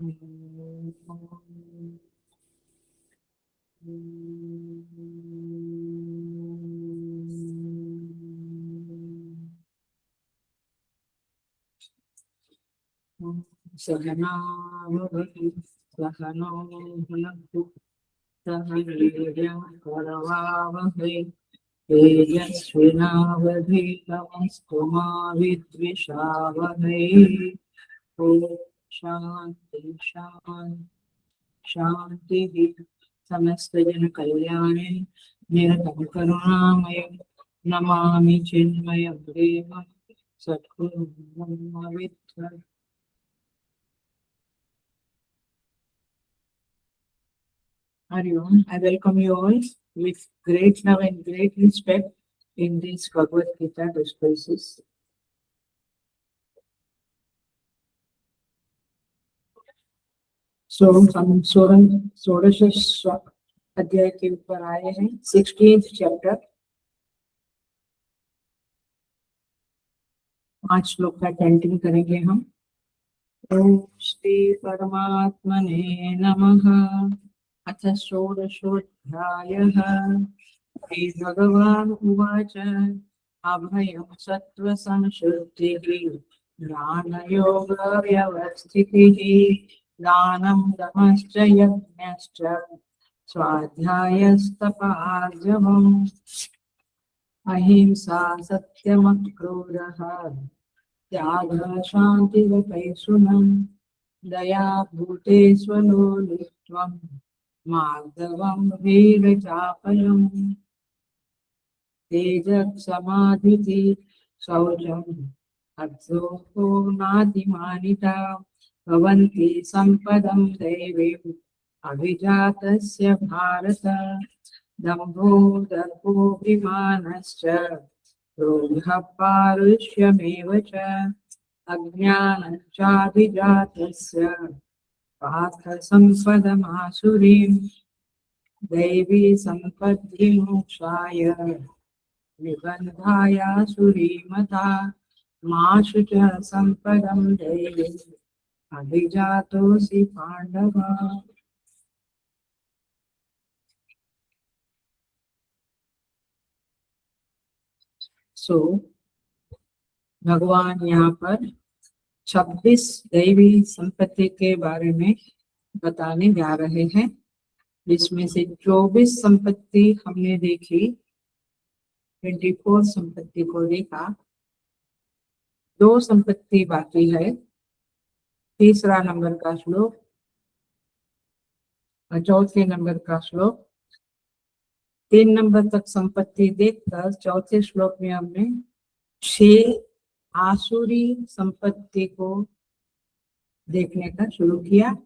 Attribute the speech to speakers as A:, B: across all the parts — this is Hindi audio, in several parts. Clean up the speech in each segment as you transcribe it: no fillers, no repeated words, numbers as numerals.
A: सहना भवतु सहनो भुनक्तु सह वीर्यं करवावहै तेजस्विनावधीतमस्तु मा विद्विषावहै। ॐ शान्ति शान्ति शान्तिः। समस्त जन कल्याणे निरतं करुणामय नमामि चिन्मय प्रेम सद्गुरु ब्रह्मविद्या। Hariom, I welcome you all with great love and great respect in these Bhagavad Gita discourses. So हम षोडश अध्याय के ऊपर आए हैं, 16th चैप्टर। 5 श्लोक का चैंटिंग करेंगे हम। ओम श्री परमात्मने नमः। अथ षोडशोऽध्यायः। श्रीभगवान् उवाच अभयं सत्त्वसंशुद्धिः ज्ञानयोगव्यवस्थितिः दानं दमश्च यज्ञश्च स्वाध्यायस्तपार्जवम् अहिंसा सत्यमक्रोधः त्यागः शान्तिरपैशुनम् दया भूतेष्वलोलुप्त्वम् मार्दवम् वीरचापलम् तेजक्षमाधुति शौचम् अद्रोहो नातिमानिता भवन्ति सम्पदम् दैवीम् अभिजातस्य भारत दम्भो दर्पोऽभिमानश्च क्रोधः पारुष्यमेव च अज्ञानञ्चाभिजातस्य पार्थ सम्पदमासुरीम् दैवी सम्पद्विमोक्षाय निबन्धायासुरीमता मा शुचः सम्पदं दैवी अभिजातोऽसि पाण्डव। सो भगवान यहाँ पर 26 दैवी संपत्ति के बारे में बताने जा रहे हैं, जिसमें से 24 संपत्ति हमने देखी, 24 संपत्ति को देखा, 2 संपत्ति बाकी है। 3 नंबर का श्लोक और 4 नंबर का श्लोक। 3 नंबर तक संपत्ति देखकर 4 श्लोक में हमने 6 आसुरी संपत्ति को देखने का शुरू किया।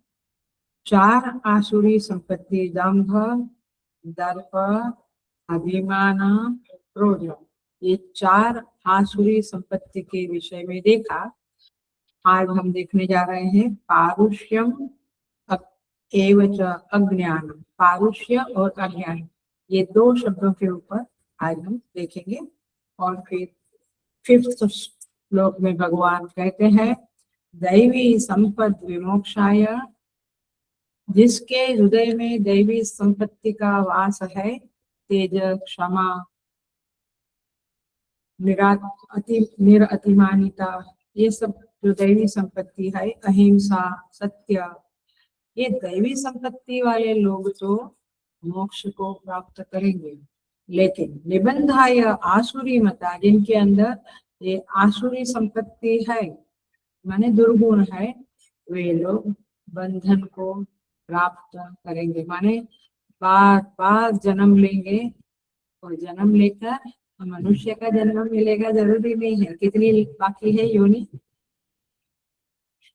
A: 4 आसुरी संपत्ति दंभ, दर्प, अभिमान, क्रोध, ये 4 आसुरी संपत्ति के विषय में देखा। आज हम देखने जा रहे हैं पारुष्यम एवं अज्ञान। पारुष्य और अज्ञान, ये 2 शब्दों के ऊपर आज हम देखेंगे। और फिर 5th श्लोक में भगवान कहते हैं दैवी संपद विमोक्षाय, जिसके हृदय में दैवी संपत्ति का वास है, तेज, क्षमा, निरअतिमानिता, ये सब जो दैवी संपत्ति है, अहिंसा, सत्य, ये दैवी संपत्ति वाले लोग तो मोक्ष को प्राप्त करेंगे। लेकिन निबंधाय आसुरी मता, जिनके अंदर ये आसुरी संपत्ति है, माने दुर्गुण है, वे लोग बंधन को प्राप्त करेंगे। माने बार बार जन्म लेंगे, और जन्म लेकर मनुष्य का जन्म मिलेगा जरूरी नहीं है। कितनी बाकी है योनि?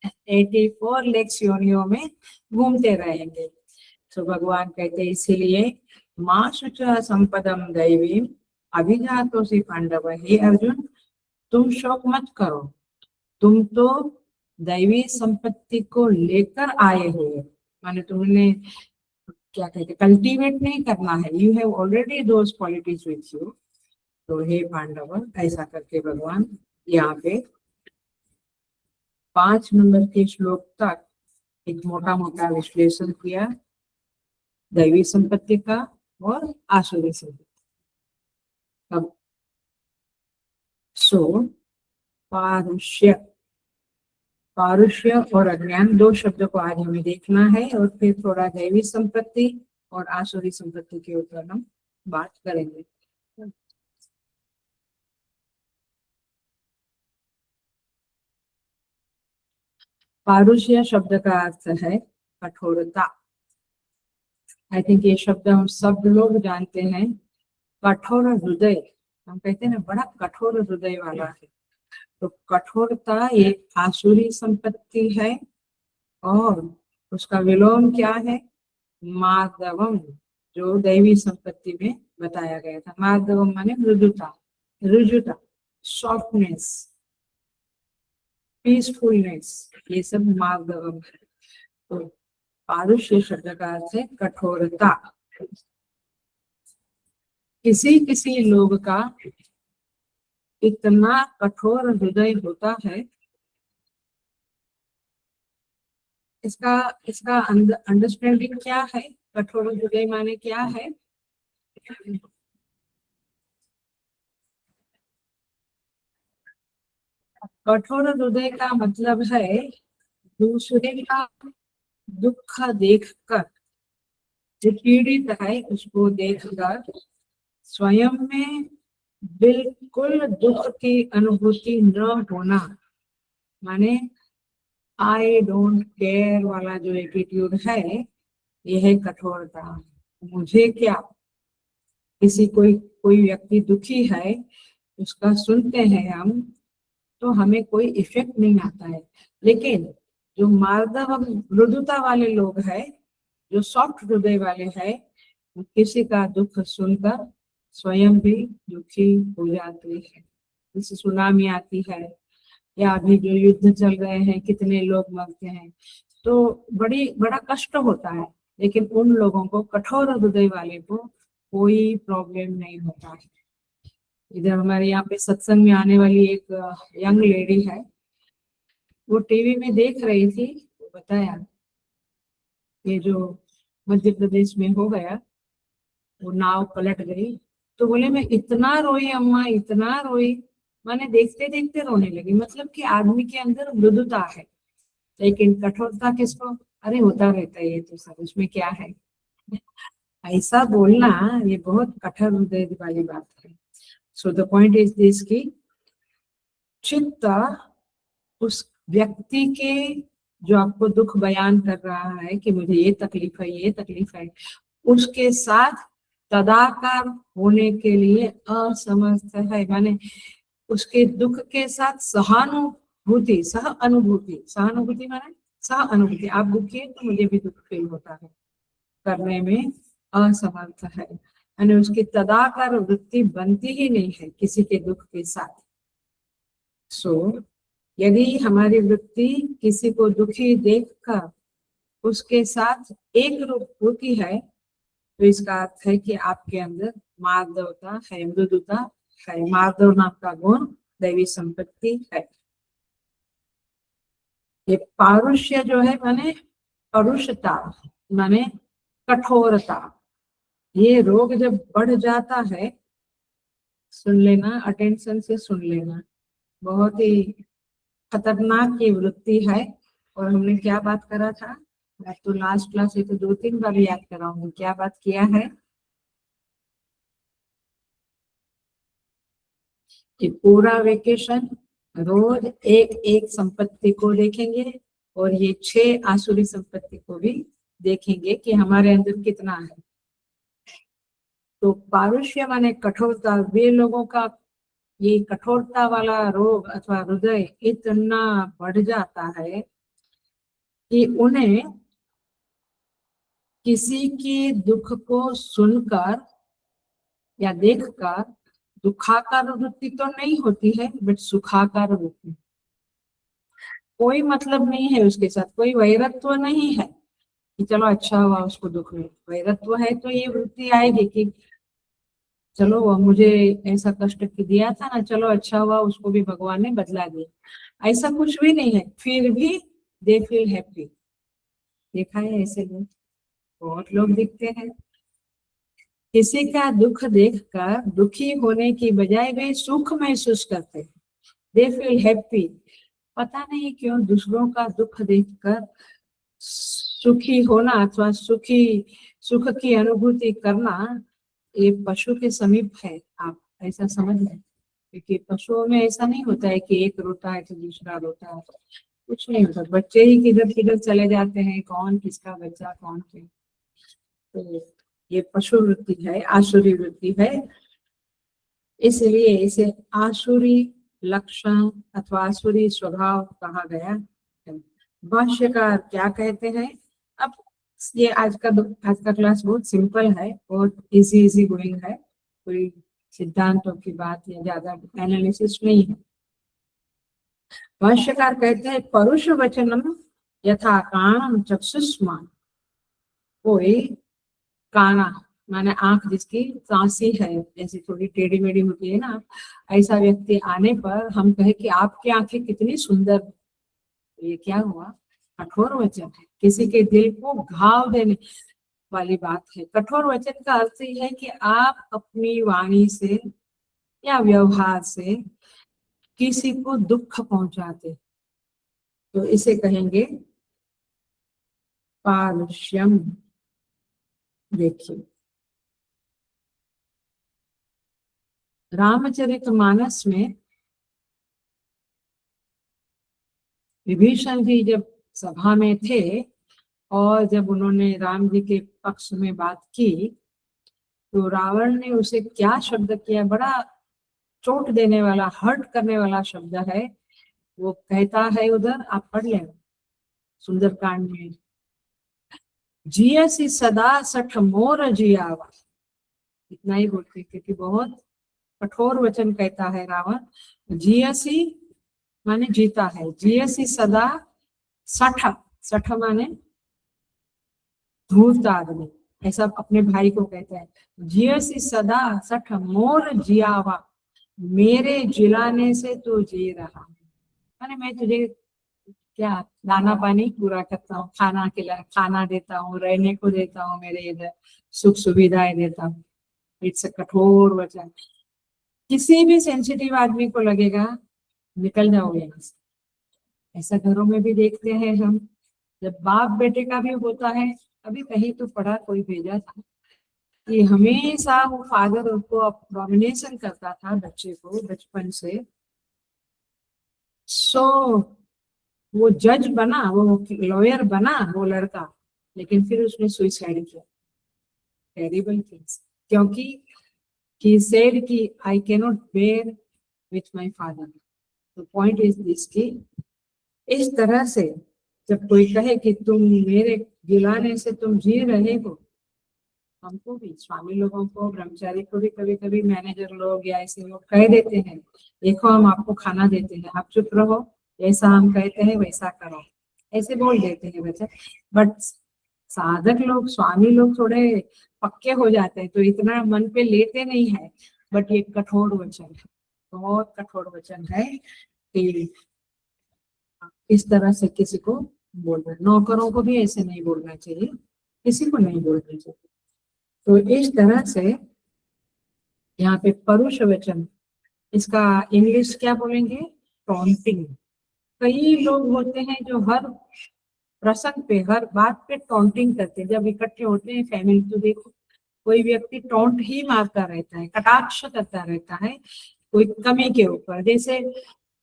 A: 84 लाख योनियों में घूमते रहेंगे। तो भगवान कहते इसीलिए मां शुच संपदम दैवीम अभिजातोऽसि पांडव। हे अर्जुन, तुम शोक मत करो, तुम तो दैवी संपत्ति को लेकर आए हो। माने तुमने क्या कहते कल्टीवेट नहीं करना है, you have already those qualities with you. तो हे पांडव, ऐसा करके भगवान यहाँ पे 5 नंबर के श्लोक तक एक मोटा मोटा विश्लेषण किया दैवी संपत्ति का और आसुरी संपत्ति। अब सो पारुष्य पारुष्य और अज्ञान दो शब्दों को आज हमें देखना है और फिर थोड़ा दैवी संपत्ति और आसुरी संपत्ति के ऊपर हम बात करेंगे। पारुष्य शब्द का अर्थ है कठोरता। आई थिंक ये शब्द हम सब लोग जानते हैं। कठोर हृदय, हम कहते हैं ना बड़ा कठोर हृदय वाला है, तो कठोरता ये आसुरी संपत्ति है। और उसका विलोम क्या है? मार्दवम, जो दैवी संपत्ति में बताया गया था। मार्दवम माने मृदुता, रुजुता, सॉफ्टनेस, पीसफुलनेस, ये सब मार्दवम है। तो पारुष्य शब्द का अर्थ है कठोरता। किसी किसी लोग का इतना कठोर हृदय होता है, इसका इसका अंडरस्टैंडिंग क्या है? कठोर हृदय माने क्या है? कठोर हृदय का मतलब है दूसरे का दुख देखकर, जो पीड़ित है उसको देखकर स्वयं में बिल्कुल दुख की अनुभूति न होना, माने आई डोंट केयर वाला जो एटीट्यूड है, यह है कठोरता। मुझे क्या, किसी कोई व्यक्ति दुखी है, उसका सुनते हैं हम तो हमें कोई इफेक्ट नहीं आता है। लेकिन जो मार्दव मृदुता वाले लोग हैं, जो सॉफ्ट हृदय वाले हैं, किसी का दुख सुनकर स्वयं भी दुखी हो जाते हैं। जैसे सुनामी आती है या अभी जो युद्ध चल रहे हैं, कितने लोग मरते हैं, तो बड़ा कष्ट होता है। लेकिन उन लोगों को, कठोर हृदय वाले को कोई प्रॉब्लम नहीं होता है। इधर हमारे यहाँ पे सत्संग में आने वाली एक यंग लेडी है, वो टीवी में देख रही थी, वो बताया ये जो मध्य प्रदेश में हो गया, वो नाव पलट गई, तो बोले मैं इतना रोई अम्मा, इतना रोई, मैंने देखते देखते रोने लगी। मतलब कि आदमी के अंदर मृदुता है, लेकिन कठोरता किसको? अरे होता रहता है ये तो सब, उसमें क्या है, ऐसा बोलना ये बहुत कठोर हृदय वाली बात है। So the point is this की चित्त उस व्यक्ति के जो आपको दुख बयान कर रहा है कि मुझे ये तकलीफ है, ये तकलीफ है, उसके साथ तदाकार होने के लिए असमर्थ है। माने उसके दुख के साथ सहानुभूति, सह अनुभूति, सहानुभूति माने सह अनुभूति, आप दुखी है तो मुझे भी दुख फील होता है, करने में असमर्थ है। यानी उसकी तदाकार वृत्ति बनती ही नहीं है किसी के दुख के साथ। सो यदि हमारी वृत्ति किसी को दुखी देखकर उसके साथ एक रूप होती है, तो इसका अर्थ है कि आपके अंदर मार्दवता है, मृदुता है। मार्दव नाम का गुण दैवी संपत्ति है। ये पारुष्य जो है माने परुषता, माने कठोरता। ये रोग जब बढ़ जाता है, सुन लेना, अटेंशन से सुन लेना, बहुत ही खतरनाक ये वृत्ति है। और हमने क्या बात करा था, मैं तो लास्ट क्लास ये तो 2-3 बार याद कराऊंगी, क्या बात किया है कि पूरा वेकेशन रोज एक एक संपत्ति को देखेंगे और ये 6 आसुरी संपत्ति को भी देखेंगे कि हमारे अंदर कितना है। तो पारुष्य माने कठोरता, वे लोगों का ये कठोरता वाला रोग अथवा हृदय इतना बढ़ जाता है कि उन्हें किसी की दुख को सुनकर या देखकर दुखाकार वृत्ति तो नहीं होती है, बट सुखाकार वृत्ति। कोई मतलब नहीं है उसके साथ, कोई वैरत्व नहीं है कि चलो अच्छा हुआ उसको दुख में। वैरत्व है तो ये वृत्ति आएगी कि चलो वो मुझे ऐसा कष्ट दिया था ना, चलो अच्छा हुआ उसको भी भगवान ने बदला दिया। ऐसा कुछ भी नहीं है, फिर भी दे फील हैप्पी। देखा है ऐसे लोग, बहुत लोग दिखते हैं। किसी का दुख देखकर दुखी होने की बजाय वे सुख महसूस करते हैं, दे फील हैप्पी। पता नहीं क्यों दूसरों का दुख देखकर सुखी होना अथवा सुख की अनुभूति करना ये पशु के समीप है, आप ऐसा समझ लें। क्योंकि पशुओं में ऐसा नहीं होता है कि एक रोता है तो दूसरा रोता है, कुछ नहीं होता। बच्चे ही किधर किधर चले जाते हैं, कौन किसका बच्चा कौन के। तो ये पशु वृत्ति है, आसुरी वृत्ति है, इसलिए इसे आसुरी लक्षण अथवा आसुरी स्वभाव कहा गया है। भाष्यकार क्या कहते हैं? अब ये आज का क्लास बहुत सिंपल है, बहुत इजी गोइंग है, कोई सिद्धांतों की बात या ज्यादा एनालिसिस नहीं है। भाष्यकार कहते हैं परुष वचनम यथा काणम चक्षुष्मान, कोई काना माने आंख जिसकी सांसी है, जैसे थोड़ी टेढ़ी मेढ़ी होती है ना, ऐसा व्यक्ति आने पर हम कहे कि आपकी आंखें कितनी सुंदर, ये क्या हुआ? कठोर वचन है, किसी के दिल को घाव देने वाली बात है। कठोर वचन का अर्थ ही है कि आप अपनी वाणी से या व्यवहार से किसी को दुख पहुंचाते, तो इसे कहेंगे पारुष्यम। देखिए रामचरितमानस में विभीषण जी जब सभा में थे और जब उन्होंने राम जी के पक्ष में बात की, तो रावण ने उसे क्या शब्द किया, बड़ा चोट देने वाला, हर्ट करने वाला शब्द है। वो कहता है, उधर आप पढ़ लेना सुंदरकांड में, जियसी सदा सठ मोर जियावा, इतना ही बोलते, क्योंकि बहुत कठोर वचन कहता है रावण। जियसी माने जीता है, जियसी सदा सठ, सठ माने धूर्त आदमी, ऐसा अपने भाई को कहता है। जियसी सदा सठ मोर जियावा, मेरे जिलाने से तू जी रहा है, माने मैं तुझे क्या दाना पानी पूरा करता हूँ, खाना देता हूँ, रहने को देता हूँ, मेरे इधर सुख सुविधाएं देता हूँ। इट्स कठोर वचन, किसी भी सेंसिटिव आदमी को लगेगा निकल जाओ यहाँ से। ऐसा घरों में भी देखते हैं हम, जब बाप बेटे का भी होता है। अभी कहीं तो पढ़ा, कोई भेजा था कि हमेशा वो फादर उनको डोमिनेशन करता था बच्चे को बचपन से। सो वो जज बना, वो लॉयर बना वो लड़का, लेकिन फिर उसने सुइसाइड किया। टेरिबल थिंग्स, क्योंकि he said कि I cannot bear with my father। तो पॉइंट इज दिस की इस तरह से जब कोई कहे कि तुम मेरे गिलाने से तुम जी रहे हो, हमको भी, स्वामी लोगों को, ब्रह्मचारी को भी कभी कभी मैनेजर लोग या ऐसे लोग कह देते हैं, देखो हम आपको खाना देते हैं, आप चुप रहो, जैसा हम कहते हैं वैसा करो, ऐसे बोल देते हैं बच्चे। बट साधक लोग, स्वामी लोग थोड़े पक्के हो जाते हैं, तो इतना मन पे लेते नहीं है। बट ये कठोर वचन है, बहुत कठोर वचन है कि इस तरह से किसी को बोलना। नौकरों को भी ऐसे नहीं बोलना चाहिए, किसी को नहीं बोलना चाहिए। तो इस तरह से यहाँ पे परुष वचन, इसका इंग्लिश क्या बोलेंगे? टॉन्टिंग। कई लोग होते हैं जो हर प्रसंग पे, हर बात पे टॉन्टिंग करते हैं। जब इकट्ठे होते हैं फैमिली, तो देखो कोई व्यक्ति टॉन्ट ही मारता रहता है, कटाक्ष करता रहता है कोई कमी के ऊपर। जैसे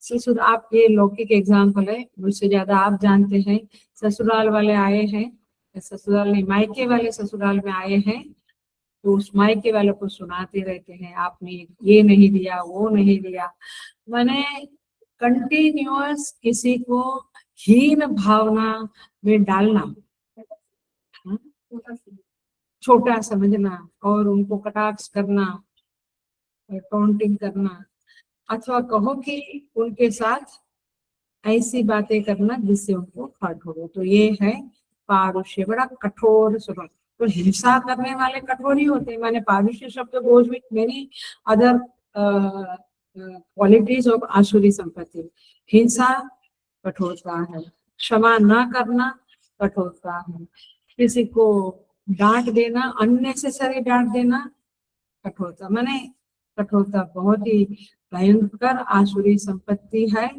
A: ससुर, आप ये लौकिक एग्जाम्पल है, मुझसे ज्यादा आप जानते हैं। ससुराल वाले आए हैं, ससुराल नहीं, मायके वाले ससुराल में आए हैं, तो उस मायके वालों को सुनाते रहते हैं, आपने ये नहीं दिया, वो नहीं दिया। मैंने कंटिन्यूअस किसी को हीन भावना में डालना, छोटा समझना और उनको कटाक्ष करना, काउंटिंग करना, अथवा कहो कि उनके साथ ऐसी बातें करना जिससे उनको हर्ट हो, तो ये है पारुष्य, बड़ा कठोर स्वभाव। तो हिंसा करने वाले कठोर ही होते हैं। मैंने पारुष्य शब्द goes with many other qualities of आसुरी संपत्ति। हिंसा कठोरता है, क्षमा न करना कठोरता है। किसी को डांट देना, अननेसेसरी डांट देना कठोरता। माने कठोरता बहुत ही भयंकर आसुरी संपत्ति है।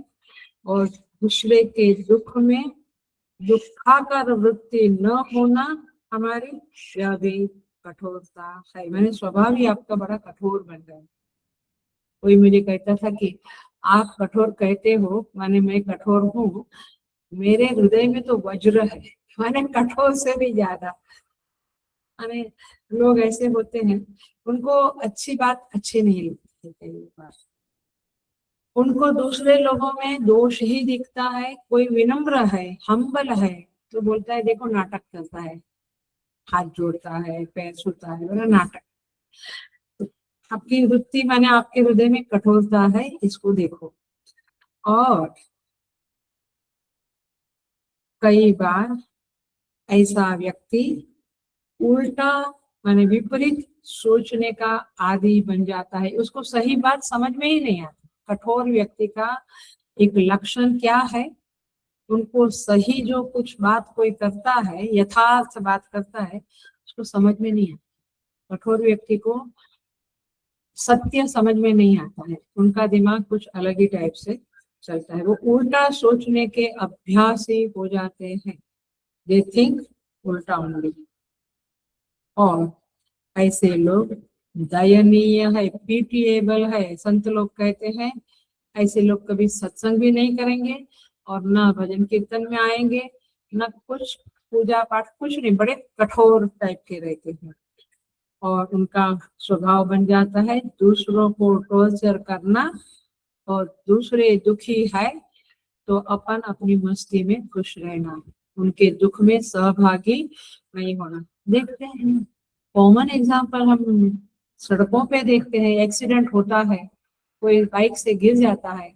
A: और दूसरे के दुख में दुखाकर वृत्ति न होना हमारी, यह भी कठोरता है। मैंने स्वभाव ही आपका बड़ा कठोर बन गया। कोई मुझे कहता था कि आप कठोर कहते हो, माने मैं कठोर हूँ, मेरे हृदय में तो वज्र है, माने कठोर से भी ज्यादा। माने लोग ऐसे होते हैं, उनको अच्छी बात अच्छी नहीं लगती कई बार, उनको दूसरे लोगों में दोष ही दिखता है। कोई विनम्र है, हम्बल है, तो बोलता है देखो नाटक करता है, हाथ जोड़ता है, पैर छूता है, बोला नाटक। तो आपकी वृत्ति माने आपके हृदय में कठोरता है, इसको देखो। और कई बार ऐसा व्यक्ति उल्टा माने विपरीत सोचने का आदी बन जाता है, उसको सही बात समझ में ही नहीं आती। कठोर व्यक्ति का एक लक्षण क्या है, उनको सही जो कुछ बात कोई करता है, यथार्थ बात करता है, उसको समझ में नहीं आता। कठोर व्यक्ति को सत्य समझ में नहीं आता है, उनका दिमाग कुछ अलग ही टाइप से चलता है। वो उल्टा सोचने के अभ्यासी हो जाते हैं। दे थिंक उल्टा ओनली। और ऐसे लोग दयनीय है, पीटिएबल है। संत लोग कहते हैं ऐसे लोग कभी सत्संग भी नहीं करेंगे और ना भजन कीर्तन में आएंगे, ना कुछ पूजा पाठ, कुछ नहीं, बड़े कठोर टाइप के रहते हैं। और उनका स्वभाव बन जाता है दूसरों को टॉर्चर करना, और दूसरे दुखी है तो अपन अपनी मस्ती में खुश रहना, उनके दुख में सहभागी नहीं होना। देखते हैं कॉमन एग्जाम्पल हम सड़कों पे देखते हैं, एक्सीडेंट होता है, कोई बाइक से गिर जाता है,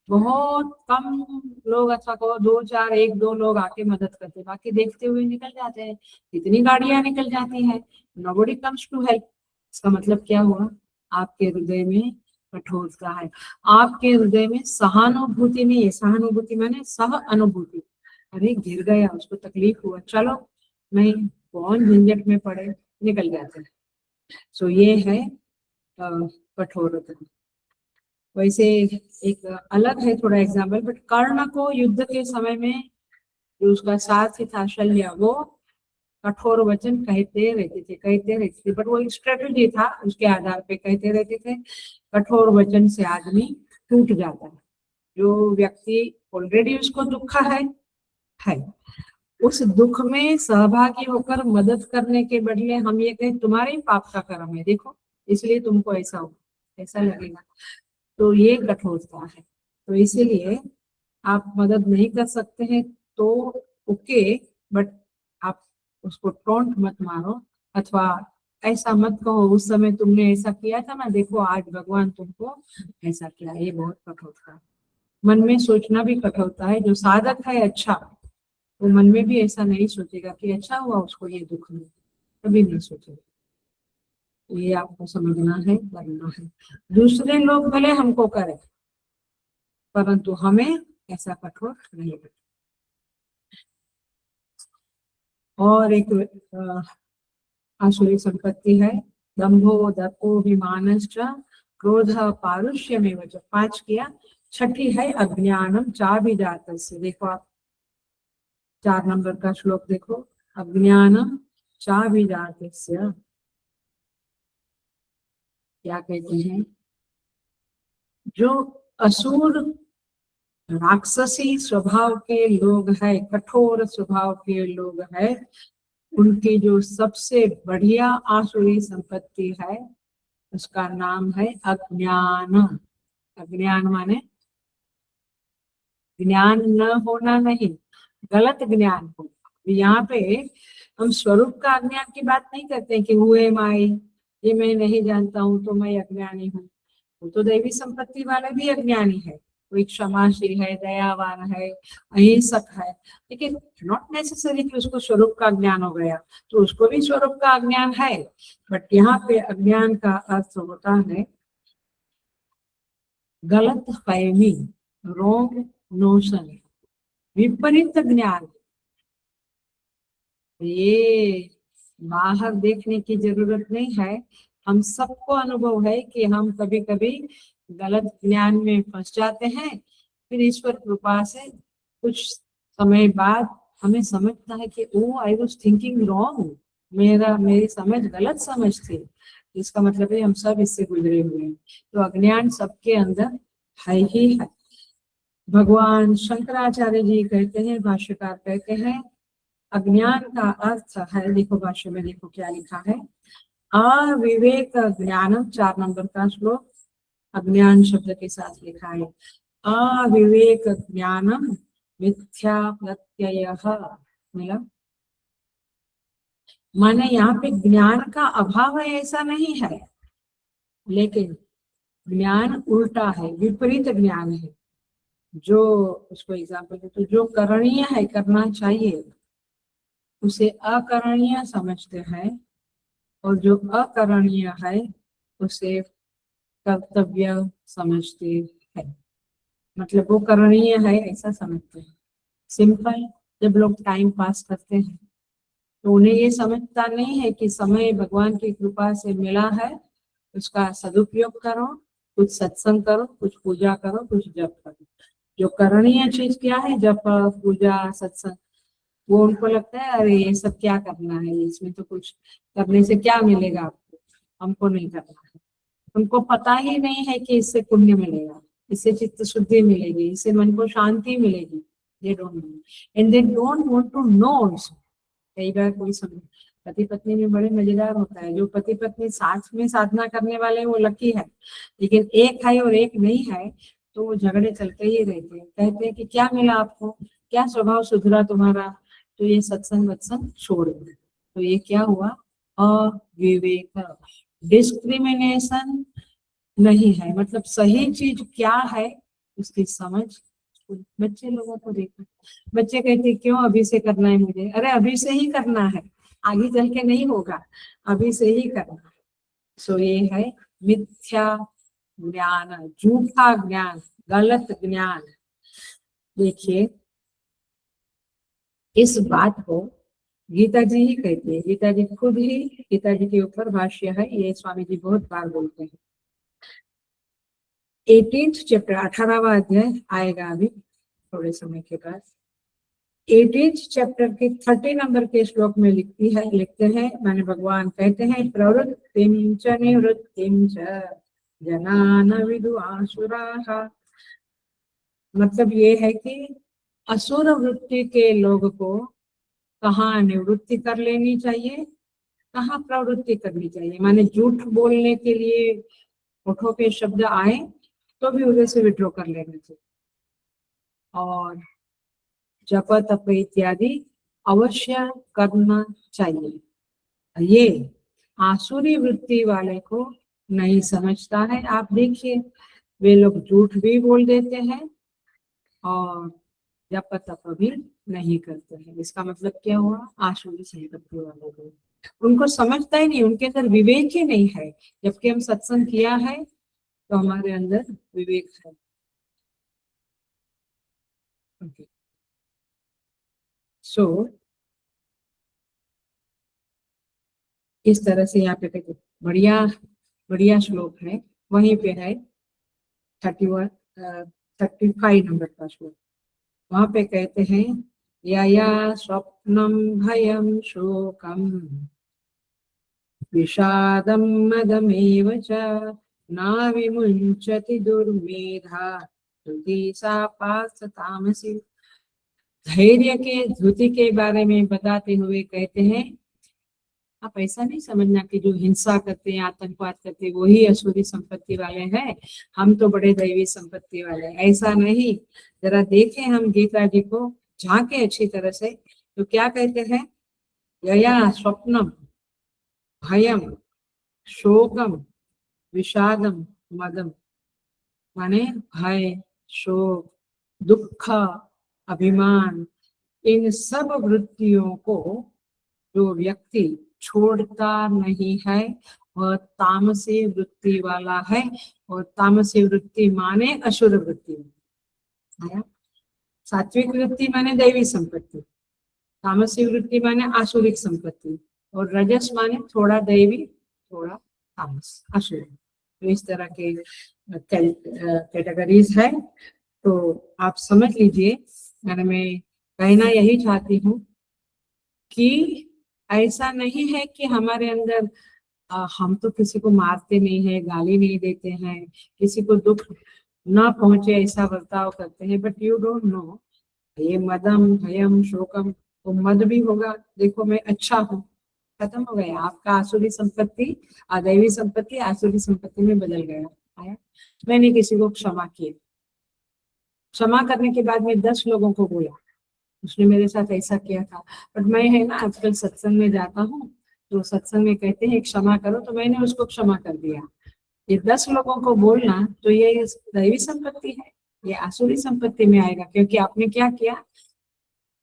A: बहुत कम लोग, अच्छा को दो चार, एक दो लोग आके मदद करते, बाकी देखते हुए निकल जाते हैं। इतनी गाड़ियां निकल जाती है, नोबडी कम्स टू हेल्प। इसका मतलब क्या हुआ, आपके हृदय में कठोरता है, आपके हृदय में सहानुभूति नहीं है। सहानुभूति माने सह अनुभूति। अरे गिर गया, उसको तकलीफ हुआ, चलो नहीं, कौन झंझट में पड़े, निकल जाते हैं। सो ये है कठोरता। वैसे एक अलग है थोड़ा एग्जाम्पल, बट कर्ण को युद्ध के समय में जो उसका साथ ही था शल्य, वो कठोर वचन कहते रहते थे, बट वो स्ट्रेटजी था, उसके आधार पे कहते रहते थे। कठोर वचन से आदमी टूट जाता है। जो व्यक्ति ऑलरेडी उसको दुख है, उस दुख में सहभागी होकर मदद करने के बदले हम ये कहें तुम्हारे ही पाप का कर्म है, देखो इसलिए तुमको ऐसा हो, ऐसा लगेगा, तो ये कठोरता है। तो इसीलिए आप मदद नहीं कर सकते हैं तो ओके, बट आप उसको टोंट मत मारो, अथवा ऐसा मत कहो उस समय तुमने ऐसा किया था ना, देखो आज भगवान तुमको ऐसा किया। ये बहुत कठोरता है। मन में सोचना भी कठोरता है। जो साधक है अच्छा, वो मन में भी ऐसा नहीं सोचेगा कि अच्छा हुआ उसको ये दुख में, कभी नहीं सोचेगा। ये आपको समझना है, करना है। दूसरे लोग भले हमको करें, परंतु हमें ऐसा कठोर नहीं करना। और एक आसुरी संपत्ति है दंभो दर्पोभिमानश्च क्रोध पारुष्यमेव च। 5 किया। छठी है अज्ञानम चाभिजातस्य। देखो आप 4 नंबर का श्लोक देखो, अज्ञानम चाभिजातस्य क्या कहते हैं, जो असुर राक्षसी स्वभाव के लोग है, कठोर स्वभाव के लोग है, उनकी जो सबसे बढ़िया आसुरी संपत्ति है उसका नाम है अज्ञान। अज्ञान माने ज्ञान न होना नहीं, गलत ज्ञान हो। यहाँ पे हम स्वरूप का अज्ञान की बात नहीं करते हैं कि हुए माई, ये मैं नहीं जानता हूँ तो मैं अज्ञानी हूँ। वो तो दैवी संपत्ति वाला भी अज्ञानी है, कोई क्षमाशील है, दयावान है, अहिंसक है, लेकिन नॉट नेसेसरी कि उसको स्वरूप का ज्ञान हो गया, तो उसको भी स्वरूप का अज्ञान है। बट यहाँ पे अज्ञान का अर्थ होता है गलत फहमी, रॉन्ग नोशन, विपरीत ज्ञान। ये बाहर देखने की जरूरत नहीं है, हम सबको अनुभव है कि हम कभी कभी गलत ज्ञान में फंस जाते हैं। फिर ईश्वर कृपा से कुछ समय बाद हमें समझता है कि ओ आई वाज थिंकिंग रॉन्ग, मेरी समझ गलत समझ थी। इसका मतलब है हम सब इससे गुजरे हुए हैं। तो अज्ञान सबके अंदर है ही है। भगवान शंकराचार्य जी कहते हैं, भाष्यकार कहते हैं, अज्ञान का अर्थ है, देखो भाष्य में देखो क्या लिखा है, अविवेक ज्ञानम, 4 नंबर का श्लोक, अज्ञान शब्द के साथ लिखा है, अविवेक ज्ञानम मिथ्या प्रत्यय। मिला? माने यहाँ पे ज्ञान का अभाव है ऐसा नहीं है, लेकिन ज्ञान उल्टा है, विपरीत ज्ञान है। जो उसको एग्जाम्पल दे तो जो करणीय है, करना चाहिए, उसे अकरणीय समझते हैं, और जो अकरणीय है उसे कर्तव्य समझते हैं। मतलब वो करणीय है ऐसा समझते हैं। सिंपल, जब लोग टाइम पास करते हैं तो उन्हें ये समझता नहीं है कि समय भगवान की कृपा से मिला है, उसका सदुपयोग करो, कुछ सत्संग करो, कुछ पूजा करो, कुछ जप करो। जो करणीय चीज क्या है, जप, पूजा, सत्संग, वो उनको लगता है अरे ये सब क्या करना है, इसमें तो कुछ करने से क्या मिलेगा आपको, हमको नहीं करना है। उनको पता ही नहीं है कि इससे पुण्य मिलेगा, इससे चित्त शुद्धि मिलेगी, इससे मन को शांति मिलेगी। They don't know and they don't want to know also. कई बार कोई समझ, पति पत्नी में बड़े मजेदार होता है, जो पति पत्नी साथ में साधना करने वाले हैं वो लकी है, लेकिन एक है और एक नहीं है तो वो झगड़े चलते ही रहते हैं। कहते हैं कि क्या मिला आपको, क्या स्वभाव सुधरा तुम्हारा, तो ये सत्संग वत्संग छोड़ दो। तो ये क्या हुआ, अविवेक, डिस्क्रिमिनेशन नहीं है, मतलब सही चीज क्या है उसकी समझ। बच्चे लोगों को देखो, बच्चे कहते क्यों अभी से करना है मुझे, अरे अभी से ही करना है, आगे चल के नहीं होगा, अभी से ही करना है। सो ये है मिथ्या ज्ञान, झूठा ज्ञान, गलत ज्ञान। देखिए इस बात को गीता जी ही कहते हैं, गीता जी खुद ही, गीता जी के ऊपर भाष्य है, ये स्वामी जी बहुत बार बोलते हैं। 18th चैप्टर, 18वां अध्याय आएगा अभी थोड़े समय के बाद। 18th चैप्टर के 30 नंबर के श्लोक में लिखते हैं, माने भगवान कहते हैं, प्रवृत्तिं च निवृत्तिं च जना न विदु आसुराः। मतलब ये है कि असुर वृत्ति के लोग को कहाँ निवृत्ति कर लेनी चाहिए, कहाँ प्रवृत्ति करनी चाहिए। माने झूठ बोलने के लिए होठों पे शब्द आए तो भी उधर से विड्रॉ कर लेना चाहिए, और जप तप इत्यादि अवश्य करना चाहिए। ये आसुरी वृत्ति वाले को नहीं समझता है। आप देखिए वे लोग झूठ भी बोल देते हैं और जप तप भी नहीं करते हैं। इसका मतलब क्या हुआ, आसुरी संपत्ति वाले लोग, उनको समझता ही नहीं, उनके अंदर विवेक ही नहीं है। जबकि हम सत्संग किया है तो हमारे अंदर विवेक है। सो इस तरह से यहाँ पे देखो, बढ़िया बढ़िया श्लोक है, वहीं पे है 35 नंबर का श्लोक। वहां पे कहते हैं, यया स्वप्नम भयम शोकम विषादम मदमेव च न विमुंचति दुर्मेधा धृति सा पार्थ तामसी। धैर्य के धृति के बारे में बताते हुए कहते हैं, आप ऐसा नहीं समझना कि जो हिंसा करते हैं, आतंकवाद करते हैं, वही असुरी संपत्ति वाले हैं, हम तो बड़े दैवी संपत्ति वाले हैं, ऐसा नहीं। जरा देखें हम गीता जी को झांके अच्छी तरह से, तो क्या कहते हैं, यया स्वप्नम भयम शोकम विषादम मदम, माने भय, शोक, दुख, अभिमान, इन सब वृत्तियों को जो व्यक्ति छोड़ता नहीं है वह तामसी वृत्ति वाला है। और तामसी वृत्ति माने असुर वृत्ति, आया? सात्विक वृत्ति माने दैवी संपत्ति, तामसी वृत्ति माने आसुरिक संपत्ति, और रजस माने थोड़ा दैवी थोड़ा तामस आसुरी। तो इस तरह के कैटेगरीज है। तो आप समझ लीजिए, मैं कहना यही चाहती हूँ कि ऐसा नहीं है कि हमारे अंदर हम तो किसी को मारते नहीं है, गाली नहीं देते हैं, किसी को दुख ना पहुंचे ऐसा बर्ताव करते हैं, बट यू डोंट नो ये मदम भयम शोकम, तो मद भी होगा, देखो मैं अच्छा हूँ, खत्म हो गया आपका आसुरी संपत्ति, अदैवी संपत्ति आसुरी संपत्ति में बदल गया। आया, मैंने किसी को क्षमा किया, क्षमा करने के बाद में 10 लोगों को बोला उसने मेरे साथ ऐसा किया था, बट मैं है ना आजकल सत्संग में जाता हूँ, तो सत्संग में कहते हैं क्षमा करो, तो मैंने उसको क्षमा कर दिया। ये 10 लोगों को बोलना तो ये दैवी संपत्ति है, ये आसुरी संपत्ति में आएगा, क्योंकि आपने क्या किया,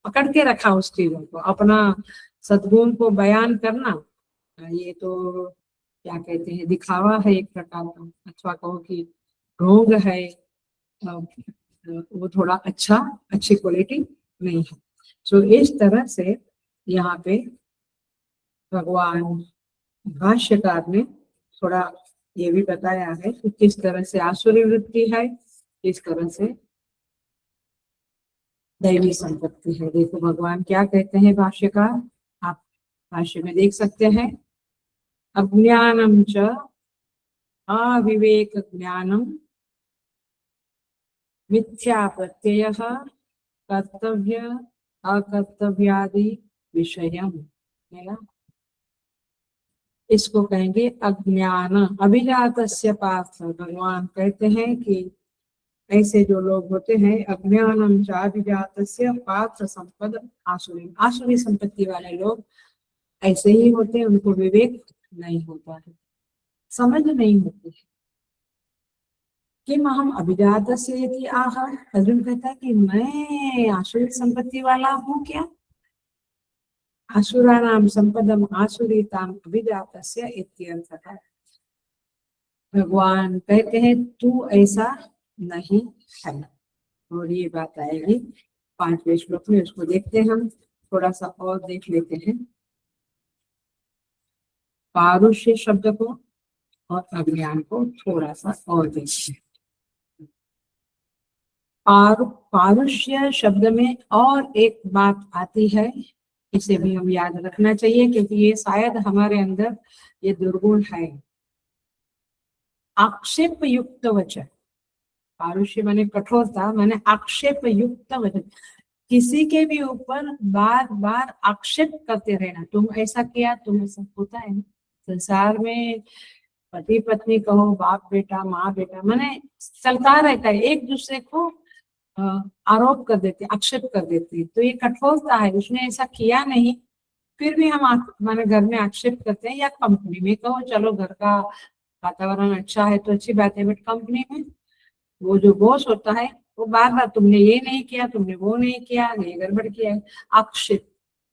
A: पकड़ के रखा उस चीजों को, अपना सद्गुण को बयान करना, ये तो क्या कहते हैं, दिखावा है एक प्रकार का, अथवा कहो कि ढोंग है, वो थोड़ा अच्छी क्वालिटी नहीं है। सो इस तरह से यहाँ पे भगवान भाष्यकार ने थोड़ा ये भी बताया है कि किस तरह से आसुरी वृत्ति है, किस तरह से दैवी संपत्ति है। देखो भगवान क्या कहते हैं भाष्यकार, आप भाष्य में देख सकते हैं, अज्ञानम च अविवेक ज्ञानम मिथ्या प्रत्यय कर्तव्य अकर्तव्यादि विषयम, इसको कहेंगे अज्ञान अभिजातस्य पार्थ। भगवान कहते हैं कि ऐसे जो लोग होते हैं, अज्ञानम च अभिजातस्य पार्थ संपद आसुरी, आसुरी संपत्ति वाले लोग ऐसे ही होते हैं, उनको विवेक नहीं होता है, समझ नहीं होती है। किम अहम अभिजातस्य यदि आह, अर्जुन कहता है कि मैं आसुरी संपत्ति वाला हूँ क्या, असुराणाम संपदम आसुरीताम अभिजातस्य इत्यर्थः। भगवान कहते हैं तू ऐसा नहीं है, और ये बात आएगी 5वें श्लोक में, उसको देखते हैं हम, थोड़ा सा और देख लेते हैं पारुष्य शब्द को और अज्ञान को थोड़ा सा और देखते हैं। पारुष्य शब्द में और एक बात आती है, इसे भी हम याद रखना चाहिए, क्योंकि ये शायद हमारे अंदर ये दुर्गुण है, आक्षेप युक्त वचन। पारुष्य माने कठोरता, माने आक्षेप युक्त वचन, किसी के भी ऊपर बार बार आक्षेप करते रहना, तुम ऐसा किया, तुम ऐसा, होता है ना संसार में, पति पत्नी कहो, बाप बेटा माँ बेटा, माने चलता रहता है, एक दूसरे को आरोप कर देते, आक्षेप कर देते, तो ये कठोरता है, उसने ऐसा किया नहीं, फिर भी हम माने घर में आक्षेप करते हैं, या कंपनी में कहो, चलो घर का वातावरण अच्छा है तो अच्छी बात है, बट कंपनी में वो जो बॉस होता है वो बार बार तुमने ये नहीं किया, तुमने वो नहीं किया, ये गड़बड़ किया है, आक्षेप,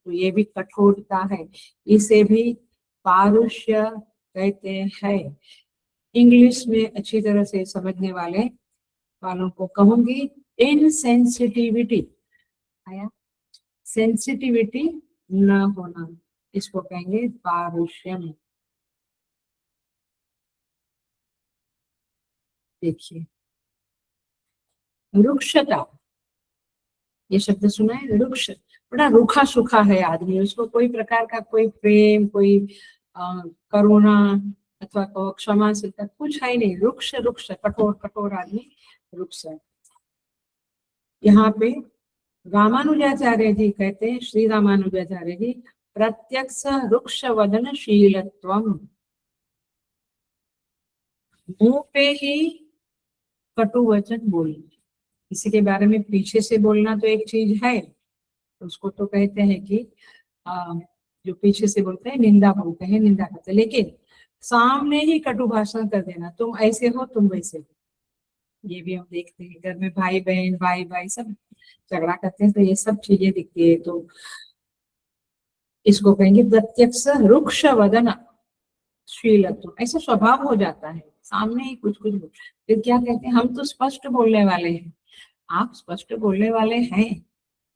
A: तो ये भी कठोरता है, इसे भी पारुष्य कहते हैं। इंग्लिश में अच्छी तरह से समझने वालों को कहूंगी इनसेंसिटिविटी, आया, सेंसिटिविटी न होना, इसको कहेंगे पारुष्यम। देखिए रुक्षता, ये शब्द सुना है, रुक्ष, बड़ा रूखा सूखा है आदमी, उसको कोई प्रकार का कोई प्रेम, कोई करुणा अथवा क्षमाशीलता कुछ है नहीं, रुक्ष रुक्ष कठोर कठोर आदमी रुक्ष है। यहाँ पे रामानुजाचार्य जी कहते हैं, श्री रामानुजाचार्य जी, प्रत्यक्ष रुक्ष वदनशीलत्वम, मुंह पे ही कटु वचन बोलना, किसी के बारे में पीछे से बोलना तो एक चीज है, उसको तो कहते हैं कि जो पीछे से बोलते हैं निंदा बोलते हैं, निंदा करते हैं, लेकिन सामने ही कटु भाषण कर देना, तुम ऐसे हो तुम वैसे हो, ये भी हम देखते हैं घर में, भाई बहन भाई भाई सब झगड़ा करते हैं, तो ये सब चीजें दिखती है, तो इसको कहेंगे प्रत्यक्ष रुक्ष वदन शीलत्व, ऐसा स्वभाव हो जाता है, सामने ही कुछ कुछ, फिर क्या कहते हैं, हम तो स्पष्ट बोलने वाले हैं, आप स्पष्ट बोलने वाले हैं,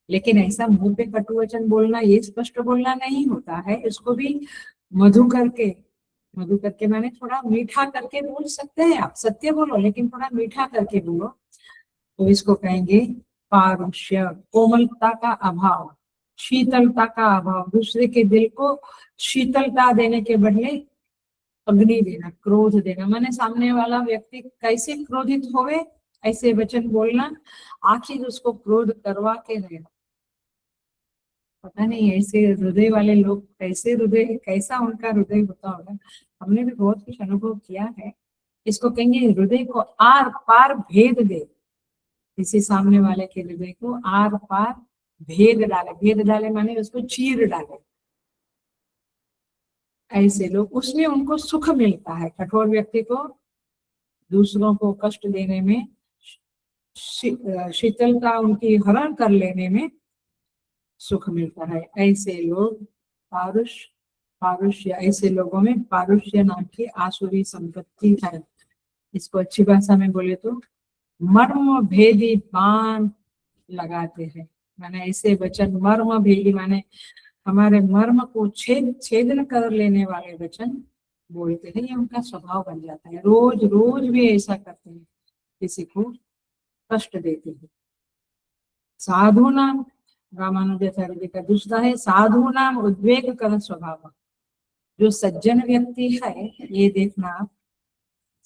A: लेकिन ऐसा मुंह पे कटु वचन बोलना, ये स्पष्ट बोलना नहीं होता है, इसको भी मधु करके, मधु करके मैंने थोड़ा मीठा करके बोल सकते हैं। आप सत्य बोलो लेकिन थोड़ा मीठा करके बोलो, तो इसको कहेंगे पारुष्य, कोमलता का अभाव, शीतलता का अभाव, दूसरे के दिल को शीतलता देने के बदले अग्नि देना, क्रोध देना। माने सामने वाला व्यक्ति कैसे क्रोधित होवे ऐसे वचन बोलना, आखिर उसको क्रोध करवा के रहना। पता नहीं ऐसे हृदय वाले लोग कैसे, हृदय कैसा उनका हृदय होता होगा, हमने भी बहुत कुछ अनुभव किया है। इसको कहेंगे हृदय को आर पार भेद दे, किसी सामने वाले के हृदय को आर पार भेद डाले, भेद डाले माने उसको चीर डाले। ऐसे लोग, उसमें उनको सुख मिलता है। कठोर व्यक्ति को दूसरों को कष्ट देने में, शीतलता उनकी हरण कर लेने में सुख मिलता है। ऐसे लोग पारुष्य, ऐसे लोगों में पारुष्य नाम की आसुरी संपत्ति है। इसको अच्छी भाषा में बोले तो मर्म भेदी बाण लगाते हैं। माने ऐसे वचन मर्म भेदी माने हमारे मर्म को छेदन कर लेने वाले वचन बोलते हैं। ये उनका स्वभाव बन जाता है, रोज रोज भी ऐसा करते हैं, किसी को कष्ट देते हैं। साधु नाम, रामानुजाचार्य जी का दूसरा है साधु नाम उद्वेग कर स्वभाव। जो सज्जन व्यक्ति है, ये देखना आप,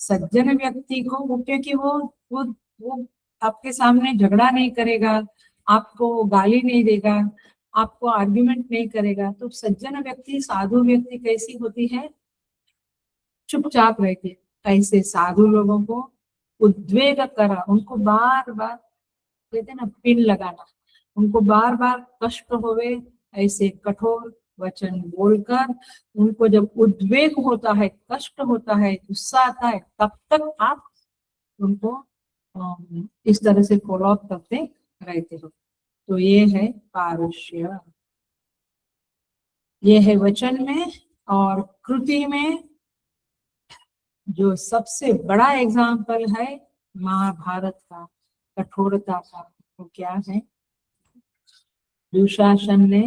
A: सज्जन व्यक्ति को वो, क्योंकि वो आपके सामने झगड़ा नहीं करेगा, आपको गाली नहीं देगा, आपको आर्ग्यूमेंट नहीं करेगा। तो सज्जन व्यक्ति, साधु व्यक्ति कैसी होती है, चुपचाप रहती है। ऐसे साधु लोगों को उद्वेग करा, उनको बार बार कहते ना पिन लगाना, उनको बार बार कष्ट होवे ऐसे कठोर वचन बोलकर, उनको जब उद्वेग होता है, कष्ट होता है, गुस्सा आता है, तब तक आप उनको इस तरह से फॉलो अप करते रहते हो। तो ये है पारुष्य, ये है वचन में। और कृति में जो सबसे बड़ा एग्जाम्पल है महाभारत का कठोरता का, वो क्या है, दुशासन ने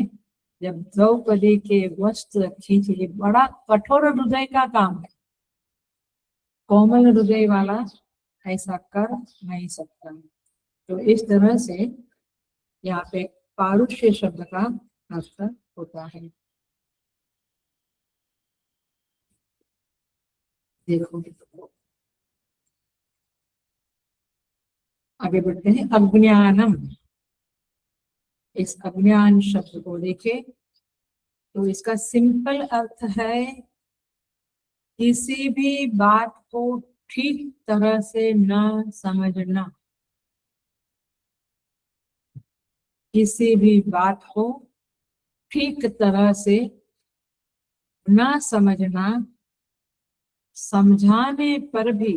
A: जब द्रौपदी के वस्त्र खींच लिए, बड़ा कठोर हृदय का काम है, कोमल हृदय वाला ऐसा कर नहीं सकता है। तो इस तरह से यहाँ पे पारुष्य शब्द का अर्थ होता है। देखो आगे बढ़ते हैं, अज्ञानम। इस अज्ञान शब्द को देखे तो इसका सिंपल अर्थ है किसी भी बात को ठीक तरह से न समझना, किसी भी बात को ठीक तरह से न समझना, समझाने पर भी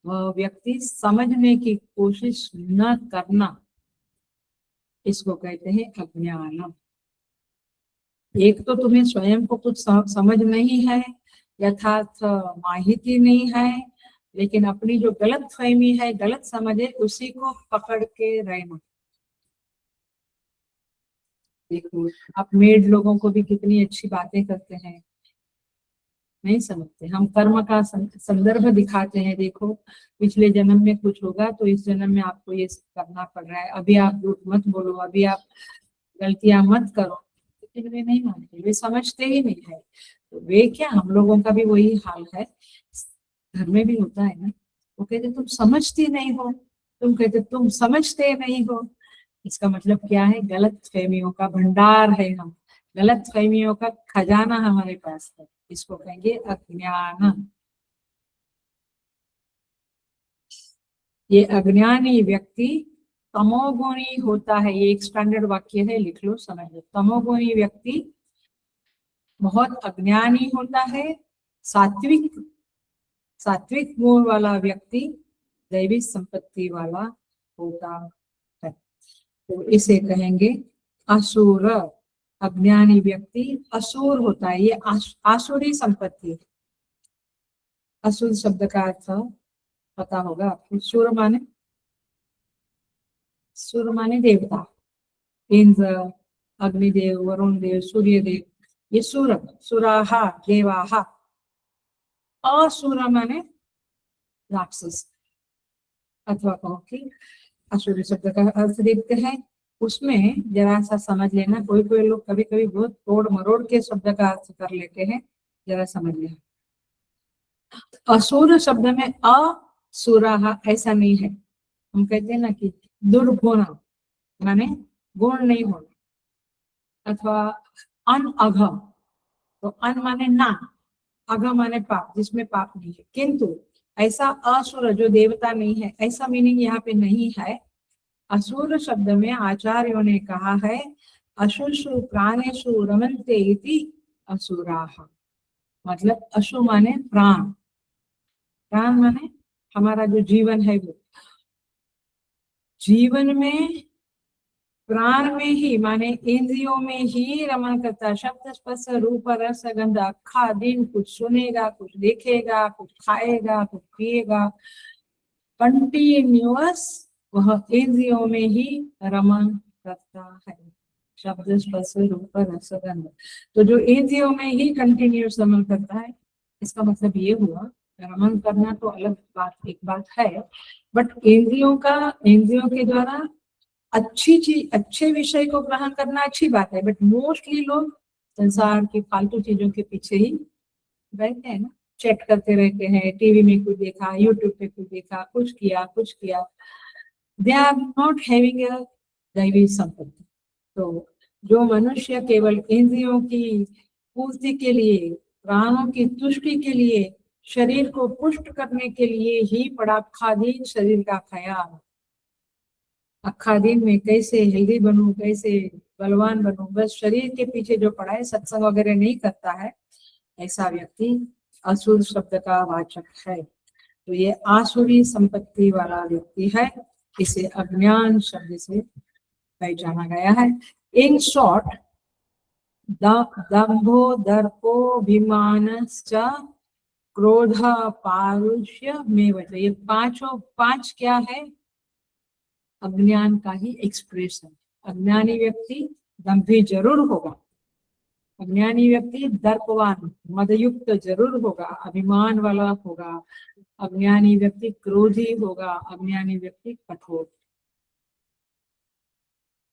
A: वह व्यक्ति समझने की कोशिश न करना, इसको कहते हैं अज्ञान। एक तो तुम्हें स्वयं को कुछ समझ नहीं है, यथार्थ माहिती नहीं है, लेकिन अपनी जो गलत फहमी है, गलत समझ है, उसी को पकड़ के रहना। देखो आप मेड लोगों को भी कितनी अच्छी बातें करते हैं, नहीं समझते। हम कर्म का संदर्भ दिखाते हैं, देखो पिछले जन्म में कुछ होगा तो इस जन्म में आपको ये करना पड़ रहा है, अभी आप झूठ मत बोलो, अभी आप गलतियां मत करो। लेकिन वे नहीं मानते, वे समझते ही नहीं है। तो वे क्या, हम लोगों का भी वही हाल है, घर में भी होता है ना। वो कहते तुम समझती नहीं हो, तुम कहते तुम समझते नहीं हो। इसका मतलब क्या है, गलत फहमियों का भंडार है हम, गलत फहमियों का खजाना हमारे पास है, इसको कहेंगे अज्ञान। ये अज्ञानी व्यक्ति तमोगुणी होता है। ये एक स्टैंडर्ड वाक्य है, लिख लो, समझ लो। तमोगुणी व्यक्ति बहुत अज्ञानी होता है। सात्विक सात्विक गुण वाला व्यक्ति दैवी संपत्ति वाला होता है। तो इसे कहेंगे असुर। अज्ञानी व्यक्ति असुर होता है, ये आसुरी संपत्ति है। असुर शब्द का अर्थ पता होगा आपको, सुर माने सुर माने देवता, इंद्र, अग्निदेव, वरुण देव, सूर्य देव, ये सुर, सुराहा देवाहा। असुर माने राक्षस, अथवा कहो कि असुर शब्द का अर्थ देखते हैं। उसमें जरा सा समझ लेना, कोई कोई लोग कभी कभी बहुत तोड़ मरोड़ के शब्द का अर्थ कर लेते हैं, जरा समझ लेना। असुर शब्द में असुराहा ऐसा नहीं है। हम कहते हैं ना कि दुर्गुण माने गुण नहीं होना, अथवा अनअघ, तो अन माने ना, अघ माने पाप, जिसमें पाप नहीं है। किंतु ऐसा असुर जो देवता नहीं है, ऐसा मीनिंग यहाँ पे नहीं है। असुर शब्द में आचार्यों ने कहा है अशुषु प्राणेषु रमन्ते इति असुराः, मतलब अशु माने प्राण, प्राण माने हमारा जो जीवन है, वो जीवन में प्राण में ही माने इंद्रियों में ही रमन करता। शब्द स्पर्श रूप रस गंध, अखा दिन कुछ सुनेगा, कुछ देखेगा, कुछ खाएगा, कुछ पिएगा, कंटिन्यूअस वह इंद्रियों में ही रमन करता है। शब्द स्पर्श रूप रस गंध, तो जो इंद्रियों में ही कंटिन्यूअस रमन करता है, इसका मतलब ये हुआ रमन करना तो अलग बात, एक बात है, बट इंद्रियों के द्वारा अच्छी चीज, अच्छे विषय को ग्रहण करना अच्छी बात है, बट मोस्टली लोग संसार की फालतू चीजों के पीछे ही रहते हैं ना, चेक करते रहते हैं, टीवी में कुछ देखा, यूट्यूब पे कुछ देखा, कुछ किया, they are not having a दैवी संपत्ति। तो जो मनुष्य केवल इंद्रियों की पूर्ति के लिए, प्राणों की तुष्टि के लिए, शरीर को पुष्ट करने के लिए ही पड़ा खादीन शरीर का ख्याल, अक्खा दिन में कैसे हेल्दी बनूं, कैसे बलवान बनूं, बस शरीर के पीछे जो पड़ा है, सत्संग वगैरह नहीं करता है, ऐसा व्यक्ति असुर शब्द का वाचक है। तो ये आसुरी संपत्ति वाला व्यक्ति है, इसे अज्ञान शब्द से पहचाना गया है। इन शॉर्ट, दंभो दर्पोभिमानश्च क्रोध पारुष्य में वच, ये पांच क्या है, अज्ञान का ही एक्सप्रेशन। अज्ञानी व्यक्ति दंभी जरूर होगा, अज्ञानी व्यक्ति दर्पवान मदयुक्त जरूर होगा, अभिमान वाला होगा, अज्ञानी व्यक्ति क्रोधी होगा, अज्ञानी व्यक्ति कठोर।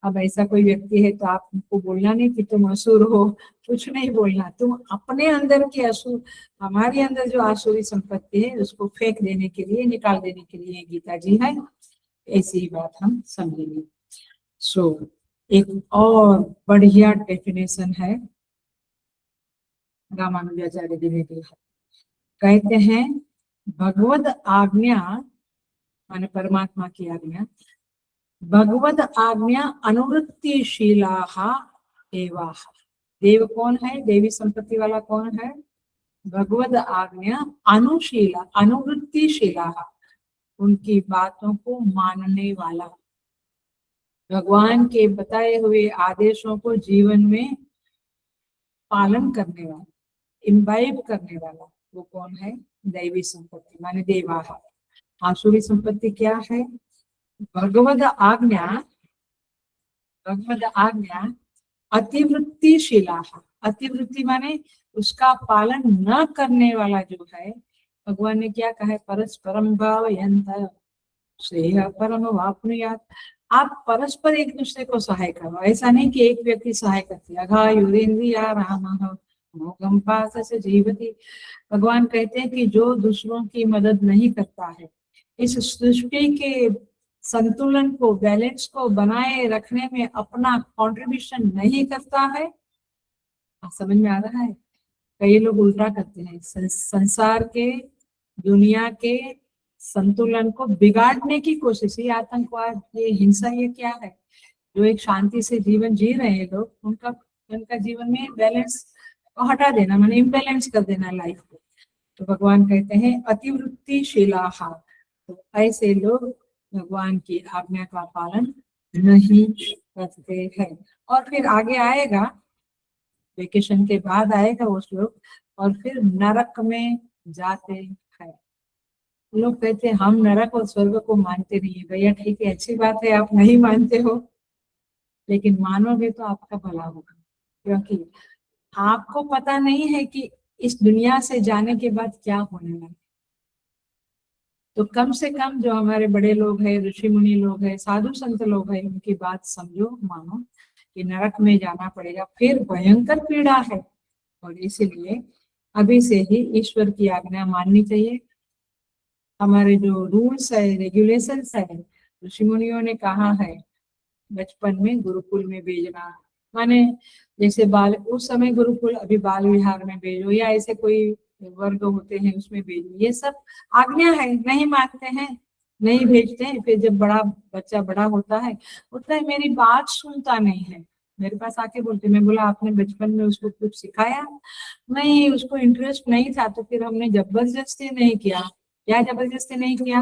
A: अब ऐसा कोई व्यक्ति है तो आपको बोलना नहीं कि तुम असुर हो, कुछ नहीं बोलना, तुम अपने अंदर के असुर, हमारे अंदर जो आसुरी संपत्ति है उसको फेंक देने के लिए, निकाल देने के लिए गीता जी है, ऐसी ही बात हम समझेंगे। सो एक और बढ़िया डेफिनेशन है रामानुजाचार्य जी ने दिया, कहते हैं भगवद आज्ञा माने परमात्मा की आज्ञा, भगवद आज्ञा अनुवृत्तिशीलाः देवाः। देव कौन है, देवी संपत्ति वाला कौन है, भगवद आज्ञा अनुवृत्तिशीलाः, उनकी बातों को मानने वाला, भगवान के बताए हुए आदेशों को जीवन में पालन करने वाला, इम्बाइब करने वाला, वो कौन है, दैवी संपत्ति माने देवाः। आसुरी संपत्ति क्या है, भगवद आज्ञा अतिवृत्तिशीला, अतिवृत्ति माने उसका पालन न करने वाला जो है, भगवान ने क्या कहा है, परस्परम भावयन्त श्रेय परम वाप्नुयात्, आप परस्पर एक दूसरे को सहाय करो, ऐसा नहीं कि एक व्यक्ति सहाय करते, अघा युरेन्द्रिया रामः मोघम पास जीवति। भगवान कहते हैं कि जो दूसरों की मदद नहीं करता है, इस सृष्टि के संतुलन को, बैलेंस को बनाए रखने में अपना कंट्रीब्यूशन नहीं करता है, समझ में आ रहा है। कई लोग उल्टा करते हैं, संसार के, दुनिया के संतुलन को बिगाड़ने की कोशिश, ये आतंकवाद, ये हिंसा, ये क्या है, जो एक शांति से जीवन जी रहे हैं लोग, उनका जीवन में बैलेंस को हटा देना, माने इम्बैलेंस कर देना लाइफ को। तो भगवान कहते हैं अतिवृत्तिशीलाः, तो ऐसे लोग भगवान की आज्ञा का पालन नहीं करते हैं। और फिर आगे आएगा, वेकेशन के बाद आएगा वो श्लोक, और फिर नरक में जाते हैं। लोग कहते हैं हम नरक और स्वर्ग को मानते नहीं है। भैया ठीक है, अच्छी बात है आप नहीं मानते हो, लेकिन मानोगे तो आपका भला होगा, क्योंकि आपको पता नहीं है कि इस दुनिया से जाने के बाद क्या होने वाला है। तो कम से कम जो हमारे बड़े लोग हैं, ऋषि मुनि लोग हैं, साधु संत लोग हैं, उनकी बात समझो, मानो कि नरक में जाना पड़ेगा, फिर भयंकर पीड़ा है। और इसीलिए अभी से ही ईश्वर की आज्ञा माननी चाहिए। हमारे जो रूल्स है, रेगुलेशंस है, ऋषि मुनियों ने कहा है बचपन में गुरुकुल में भेजना, माने जैसे बाल उस समय गुरुकुल, अभी बाल विहार में भेजो, या ऐसे कोई वर्ग होते हैं उसमें भेजो, ये सब आज्ञा है। नहीं मानते हैं, नहीं भेजते हैं, फिर जब बड़ा बच्चा बड़ा होता है, उतना ही मेरी बात सुनता नहीं है, मेरे पास आके बोलते। मैं बोला आपने बचपन में उसको कुछ सिखाया? नहीं, उसको इंटरेस्ट नहीं था, तो फिर हमने जबरदस्ती नहीं किया। क्या जबरदस्ती नहीं किया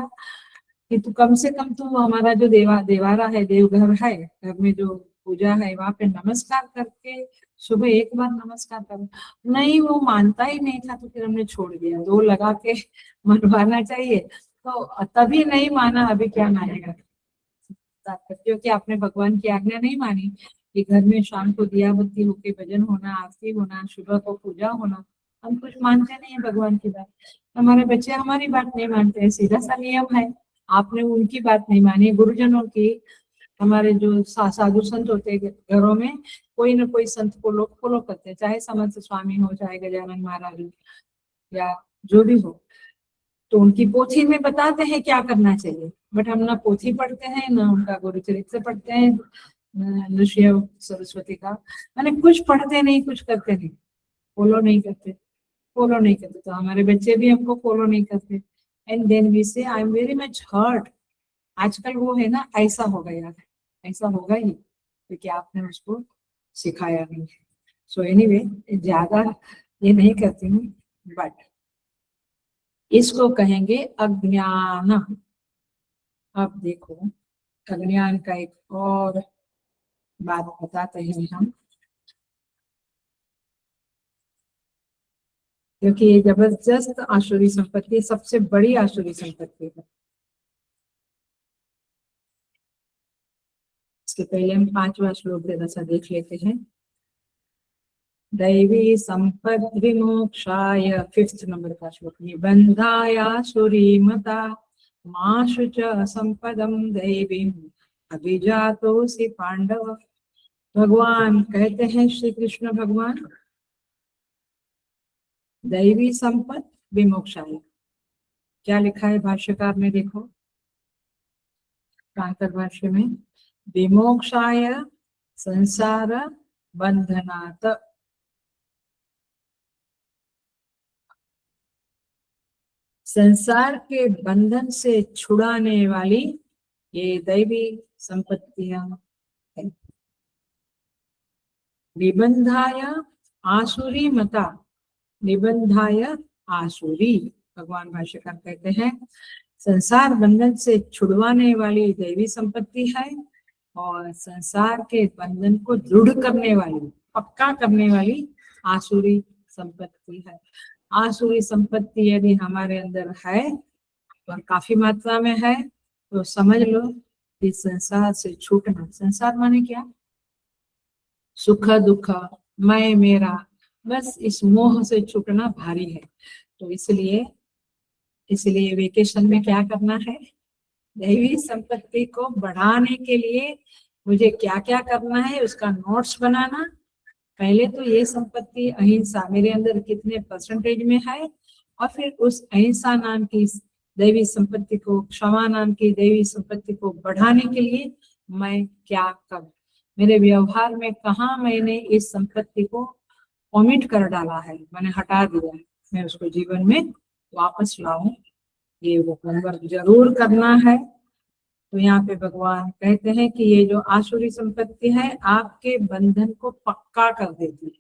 A: कि तू कम से कम तू हमारा जो देवारा है, देवघर है, घर में जो पूजा है वहां पे नमस्कार करके सुबह एक बार नमस्कार करो। नहीं, वो मानता ही नहीं था, तो फिर हमने छोड़ दिया। दो लगा के मनवाना चाहिए, तो तभी नहीं माना, अभी क्या मानेगा। क्योंकि आपने भगवान की आज्ञा नहीं मानी कि घर में शाम को दिया बत्ती होके भजन होना, आरती होना, सुबह को पूजा होना। हम कुछ मानते नहीं है भगवान की बात, हमारे बच्चे हमारी बात नहीं मानते हैं, सीधा सा नियम है। आपने उनकी बात नहीं मानी, गुरुजनों की। हमारे जो साधु संत होते हैं घरों में, कोई ना कोई संत को लोग फॉलो करते हैं, चाहे समर्थ स्वामी हो, चाहे गजानन महाराज हो, या जो भी हो। तो उनकी पोथी में बताते हैं क्या करना चाहिए, बट हम ना पोथी पढ़ते हैं, ना उनका गुरुचरित्र पढ़ते हैं, ऋषि सरस्वती का, मैंने कुछ पढ़ते नहीं, कुछ करते नहीं, फॉलो नहीं करते, फॉलो नहीं करते। तो हमारे बच्चे भी हमको फॉलो नहीं करते, and then we say I am very much hurt. आजकल वो है ना, ऐसा हो गया है, ऐसा होगा ही क्योंकि आपने उसको सिखाया नहीं। सो एनीवे, ज्यादा ये नहीं करती हूँ, बट इसको कहेंगे अज्ञान। अब देखो, अज्ञान का एक और बात बताते हैं हम, क्योंकि ये जबरदस्त आसुरी संपत्ति, सबसे बड़ी आसुरी संपत्ति है। इसके पहले हम 5वां श्लोक जरा सा देख लेते हैं। दैवी संपद विमोक्षाय, 5th नंबर का श्लोक, निबंधाय सुरीमता माशु च संपदम दैवीम अभिजातोसि पांडव। भगवान कहते हैं, श्री कृष्ण भगवान, दैवी संपद विमोक्षाय, क्या लिखा है भाष्यकार ने, देखो शांकर भाष्य में, विमोक्षाय संसार बंधनात्, संसार के बंधन से छुड़ाने वाली ये दैवी संपत्तियां है। निबंधाय आसुरी मता, निबंधाय आसुरी, भगवान भाष्यकार कहते हैं संसार बंधन से छुड़वाने वाली दैवी संपत्ति है, और संसार के बंधन को दृढ़ करने वाली, पक्का करने वाली आसुरी संपत्ति है। आसुरी संपत्ति यदि हमारे अंदर है और काफी मात्रा में है, तो समझ लो कि संसार से छूटना, संसार माने क्या, सुख दुख, मैं मेरा, बस इस मोह से छूटना भारी है। तो इसलिए इसलिए वेकेशन में क्या करना है, दैवी संपत्ति को बढ़ाने के लिए मुझे क्या क्या करना है उसका नोट्स बनाना। पहले तो ये संपत्ति अहिंसा मेरे अंदर कितने परसेंटेज में है, और फिर उस अहिंसा नाम की दैवी संपत्ति को, क्षमा नाम की दैवी संपत्ति को बढ़ाने के लिए मैं क्या करूं, मेरे व्यवहार में कहाँ मैंने इस संपत्ति को ओमिट कर डाला है, मैंने हटा दिया है, मैं उसको जीवन में वापस लाऊं, ये वो होमवर्क जरूर करना है। तो यहाँ पे भगवान कहते हैं कि ये जो आसुरी संपत्ति है आपके बंधन को पक्का कर देती है,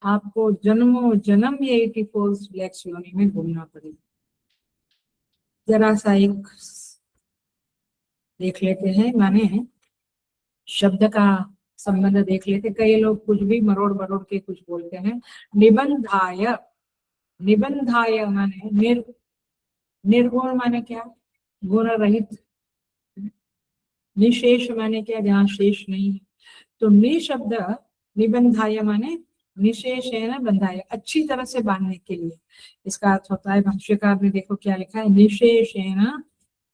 A: आपको जन्मों जन्म ये 84 लाख योनि में घूमना पड़ेगा। जरा सा एक देख लेते हैं, माने शब्द का संबंध देख लेते। कई लोग कुछ भी मरोड़ मरोड़ के कुछ बोलते हैं। निबंधाय, निबंधाय माने निर्गुण माने क्या? गुण रहित। निशेष माने क्या? जहाँ शेष नहीं है। तो नि शब्द निबंधाय माने निशेषेण बंधाय, अच्छी तरह से बांधने के लिए। इसका अर्थ होता है, भाष्यकार ने देखो क्या लिखा है, निशेषेण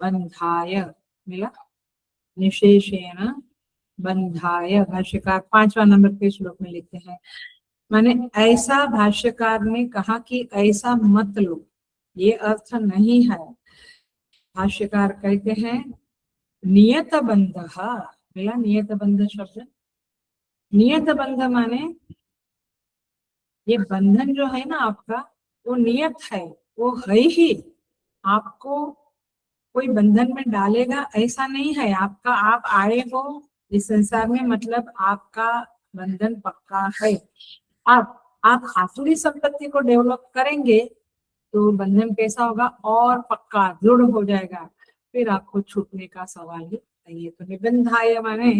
A: बंधाय। मिला? निशेषेण बंधाय, भाष्यकार 5वां नंबर के श्लोक में लिखते हैं। माने ऐसा भाष्यकार ने कहा कि ऐसा मत लो, ये अर्थ नहीं है। भाष्यकार कहते हैं नियत बंध। मिला? नियत बंध शब्द। नियत बंध माने ये बंधन जो है ना आपका, वो नियत है, वो है ही। आपको कोई बंधन में डालेगा ऐसा नहीं है। आपका आप आए हो इस संसार में, मतलब आपका बंधन पक्का है। आप आसुरी संपत्ति को डेवलप करेंगे तो बंधन कैसा होगा? और पक्का दृढ़ हो जाएगा, फिर आपको छूटने का सवाल ही नहीं है। तो निबंधाय माने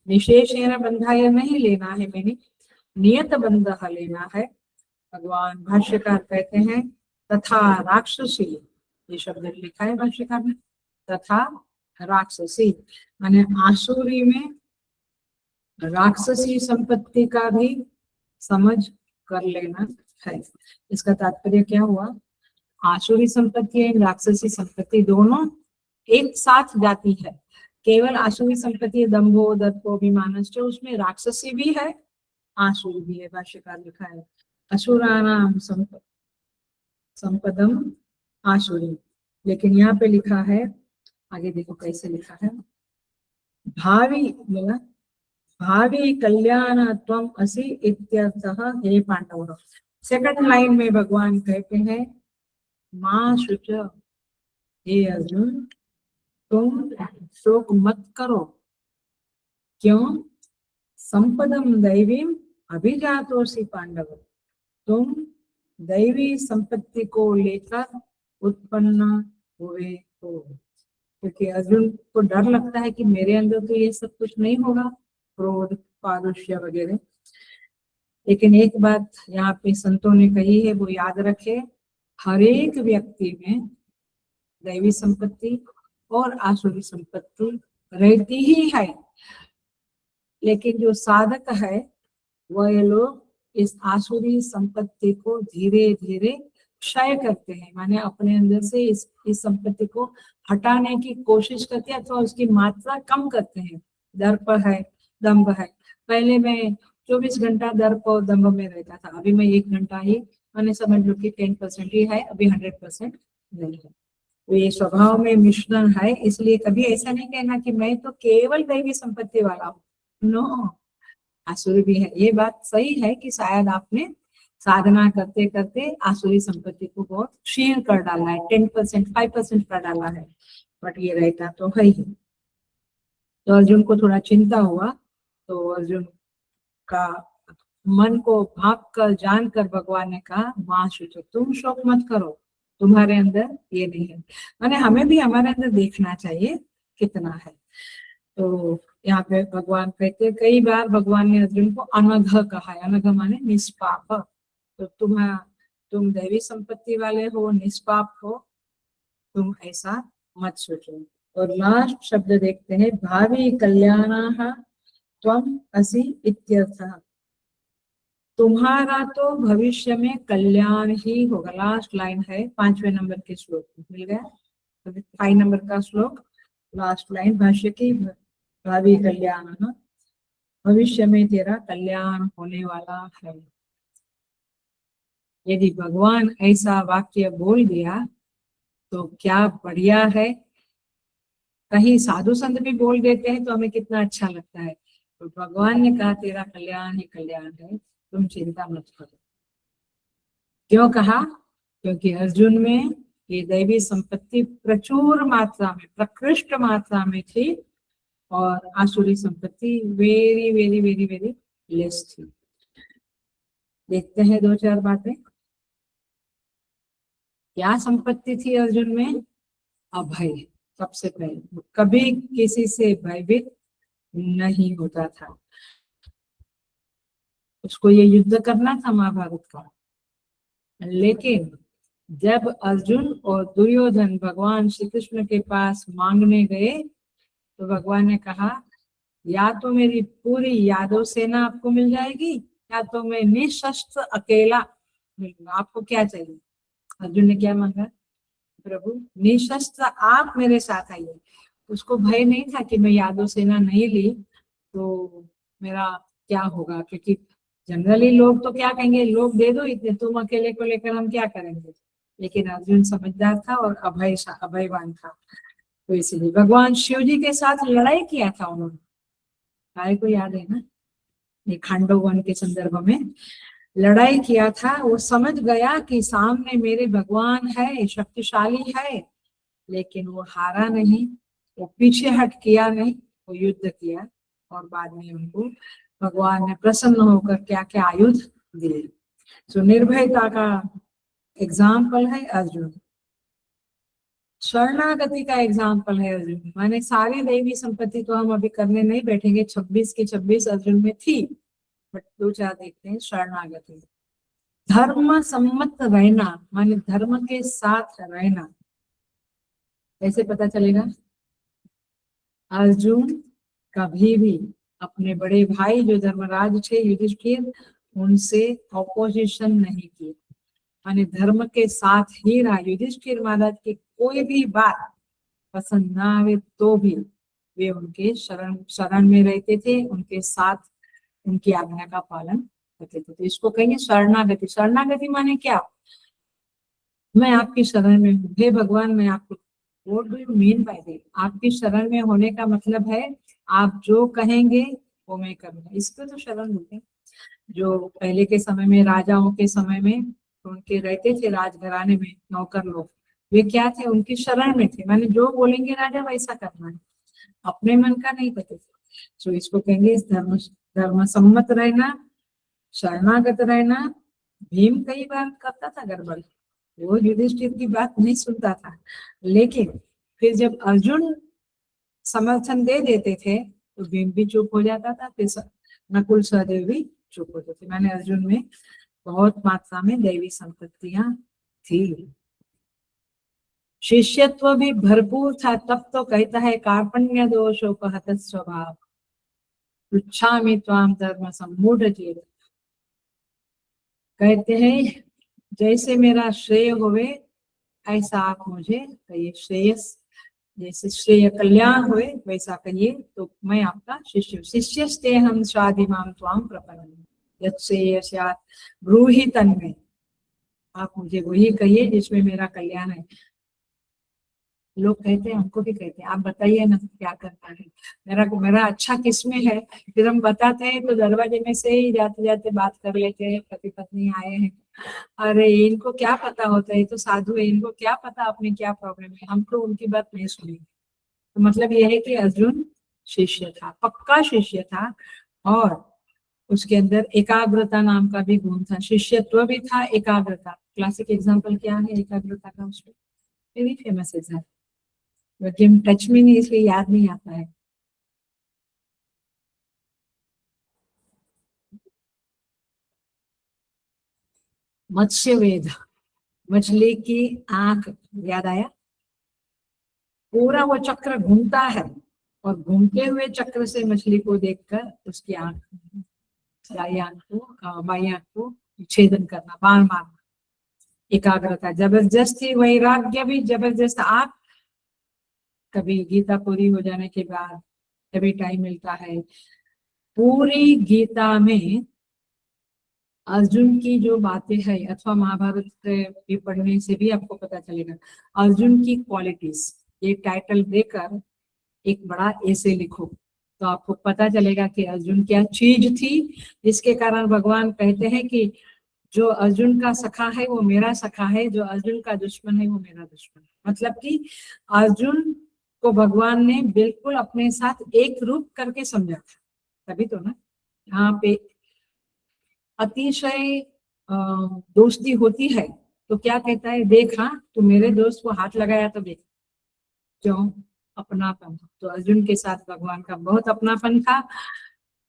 A: निशेषेण बंधाय नहीं लेना है, मैंने नियत बंध लेना है। भगवान भाष्यकार कहते हैं तथा राक्षसी, ये शब्द लिखा है भाष्यकार ने, तथा राक्षसी माने आसुरी में राक्षसी संपत्ति का भी समझ कर लेना है। इसका तात्पर्य क्या हुआ? आसुरी संपत्ति और राक्षसी संपत्ति दोनों एक साथ जाती है। केवल आसुरी संपत्ति दंभो दर्पो अभिमानश्च, उसमें राक्षसी भी है आसुरी भी है। भाष्यकार लिखा है असुराणाम संपदम आसुरी, लेकिन यहाँ पे लिखा है, आगे देखो कैसे लिखा है, भावी बोला भावी कल्याण त्वम असि इत्यर्थः हे पांडव। सेकंड लाइन में भगवान कहते हैं मां शुच, हे अर्जुन तुम शोक मत करो। क्यों? संपदम दैवीम अभिजातोसि पांडव, तुम दैवी संपत्ति को लेकर उत्पन्न हुए हो। क्योंकि अर्जुन को डर लगता है कि मेरे अंदर तो ये सब कुछ नहीं होगा, क्रोध पारुष्य वगैरह। लेकिन एक बात यहाँ पे संतों ने कही है, वो याद रखे, हर एक व्यक्ति में दैवी संपत्ति और आसुरी संपत्ति रहती ही है। लेकिन जो साधक है वह लोग इस आसुरी संपत्ति को धीरे धीरे क्षय करते हैं, माने अपने अंदर से इस संपत्ति को हटाने की कोशिश करते हैं अथवा उसकी मात्रा कम करते हैं। दर्प है, दंभ है। पहले मैं 24 घंटा दर्प और दंभ में रहता था, अभी मैं 1 घंटा ही, मैंने समझ लो कि 10% ही है, अभी 100% नहीं है। तो ये स्वभाव में मिश्रण है, इसलिए कभी ऐसा नहीं कहना कि मैं तो केवल दैवी संपत्ति वाला हूँ। नो, आसुरी भी है। ये बात सही है कि शायद आपने साधना करते करते आसुरी संपत्ति को बहुत क्षीण कर डाला है, 10% 5% कर डाला है, बट ये रहता तो है ही। तो अर्जुन को थोड़ा चिंता हुआ, तो अर्जुन का मन को भाप कर जान कर भगवान ने कहा मां शुचो, तुम शोक मत करो, तुम्हारे अंदर ये नहीं है। माने हमें भी हमारे अंदर देखना चाहिए कितना है। तो यहाँ पे भगवान कहते, कई बार भगवान ने अर्जुन को अनघ कहा है। अनघ माने निष्पाप। तो तुम दैवी संपत्ति वाले हो, निष्पाप हो, तुम ऐसा मत सोचो। और लास्ट शब्द देखते हैं भावी कल्याणाः त्वम असि इत्यर्थः, तुम्हारा तो भविष्य में कल्याण ही होगा। लास्ट लाइन है 5वें नंबर के श्लोक में, मिल गया 5 नंबर का श्लोक, लास्ट लाइन भाष्य की, भावी कल्याण, भविष्य में तेरा कल्याण होने वाला है। यदि भगवान ऐसा वाक्य बोल दिया तो क्या बढ़िया है। कहीं साधु संत भी बोल देते हैं तो हमें कितना अच्छा लगता है। तो भगवान ने कहा तेरा कल्याण ही कल्याण है, तुम चिंता मत करो। क्यों कहा? क्योंकि अर्जुन में ये दैवी संपत्ति प्रचुर मात्रा में, प्रकृष्ट मात्रा में थी, और आसुरी संपत्ति very very very very less थी। देखते हैं 2-4 बातें। क्या संपत्ति थी अर्जुन में? अभय। सबसे पहले कभी किसी से भयभीत नहीं होता था। उसको ये युद्ध करना था महाभारत का, लेकिन जब अर्जुन और दुर्योधन भगवान श्री कृष्ण के पास मांगने गए तो भगवान ने कहा, या तो मेरी पूरी यादव सेना आपको मिल जाएगी या तो मैं निशस्त्र अकेला मिलूंगा, आपको क्या चाहिए। अर्जुन ने क्या मांगा, प्रभु निशस्त्र आप मेरे साथ आइए। उसको भय नहीं था कि मैं यादव सेना नहीं ली तो मेरा क्या होगा, क्योंकि जनरली लोग तो क्या कहेंगे, लोग दे दो इतने, तुम अकेले को लेकर हम क्या करेंगे। लेकिन अर्जुन समझदार था और अभयवान था, तो इसलिए भगवान शिव जी के साथ लड़ाई किया था उन्होंने, काय को याद है ना, ये खांडव के संदर्भ में लड़ाई किया था। वो समझ गया कि सामने मेरे भगवान है, शक्तिशाली है, लेकिन वो हारा नहीं, वो पीछे हट किया नहीं, वो युद्ध किया और बाद में उनको भगवान ने प्रसन्न होकर क्या क्या आयुध दिए। तो निर्भयता का एग्जाम्पल है अर्जुन, शरणागति का एग्जाम्पल है अर्जुन। माने सारी दैवी संपत्ति तो हम अभी करने नहीं बैठेंगे, 26 की 26 अर्जुन में थी, बट दो चार देखते हैं। शरणागति, धर्म सम्मत रहना, माने धर्म के साथ रहना। कैसे पता चलेगा, अर्जुन कभी भी अपने बड़े भाई जो धर्मराज थे युधिष्ठिर, उनसे ऑपोजिशन नहीं की, माने धर्म के साथ ही रहा। युधिष्ठिर महाराज की कोई भी बात पसंद ना आवे तो भी वे उनके शरण में रहते थे, उनके साथ उनकी आज्ञा का पालन करते थे। तो इसको कहेंगे शरणागति। शरणागति माने क्या, मैं आपकी शरण में हूँ, हे भगवान मैं आपको, what do you mean by that, आपकी शरण में होने का मतलब है आप जो कहेंगे वो मैं करूंगा, इसको तो शरण बोलते हैं। जो पहले के समय में राजाओं के समय में उनके रहते थे राजघराने में नौकर लोग, वे क्या थे, उनकी शरण में थे, माने जो बोलेंगे राजा वैसा करना है, अपने मन का नहीं करते थे। तो इसको कहेंगे धर्म सम्मत रहना, शरणागत रहना। भीम कई बार करता था गड़बड़, वो युधिष्ठिर की बात नहीं सुनता था, लेकिन फिर जब अर्जुन समर्थन दे देते थे तो भीम भी चुप हो जाता था, फिर नकुल सहदेव भी चुप होते थे। मैंने अर्जुन में बहुत मात्रा में दैवी संपत्तियां थी। शिष्यत्व भी भरपूर था, तब तो कहता है कार्पण्य दोषोपहत स्वभाव, पृच्छामि त्वाम धर्म सम्मूढ़ चेत। कहते हैं जैसे मेरा श्रेय होवे ऐसा आप मुझे कहिए, श्रेयस जैसे श्रेय कल्याण हुए वैसा कहिए, तो मैं आपका शिष्य। शिष्यस्ते हम स्वादिमाम त्वाम प्रपन्नम यत् ब्रूहि तन्मे, आप मुझे वही कहिए जिसमें मेरा कल्याण है। लोग कहते हैं, हमको भी कहते हैं, आप बताइए ना क्या करना है, मेरा अच्छा किसमें है। फिर हम बताते हैं तो दरवाजे में से ही जाते जाते बात कर लेते हैं, पति पत्नी आए हैं, अरे इनको क्या पता होता है, तो साधु है, इनको क्या पता अपने क्या प्रॉब्लम है, हम तो उनकी बात नहीं सुनेंगे। तो मतलब यह है कि अर्जुन शिष्य था, पक्का शिष्य था, और उसके अंदर एकाग्रता नाम का भी गुण था, शिष्यत्व भी था, एकाग्रता। क्लासिक एग्जाम्पल क्या है एकाग्रता का, उसमें वेरी फेमस एग्जाम्पल, लेकिन टच में नहीं इसलिए याद नहीं आता है। मत्स्य वेद, मछली की आंख, याद आया, पूरा वो चक्र घूमता है और घूमते हुए चक्र से मछली को देखकर उसकी आंख, दाई आंख को, बाई आंख को छेदन करना, बाण मारना, एकाग्रता जबरदस्ती, वैराग्य भी जबरदस्त। आप कभी गीता पूरी हो जाने के बाद कभी टाइम मिलता है, पूरी गीता में अर्जुन की जो बातें हैं, अथवा महाभारत भी पढ़ने से भी आपको पता चलेगा अर्जुन की क्वालिटीज, ये टाइटल देकर एक बड़ा ऐसे लिखो तो आपको पता चलेगा कि अर्जुन क्या चीज थी, जिसके कारण भगवान कहते हैं कि जो अर्जुन का सखा है वो मेरा सखा है, जो अर्जुन का दुश्मन है वो मेरा दुश्मन है। मतलब कि अर्जुन को भगवान ने बिल्कुल अपने साथ एक रूप करके समझा था, तभी तो ना यहाँ पे अतिशय दोस्ती होती है तो क्या कहता है, देख हाँ तू मेरे दोस्त को हाथ लगाया तो देख, क्यों, अपनापन। तो अर्जुन के साथ भगवान का बहुत अपनापन था।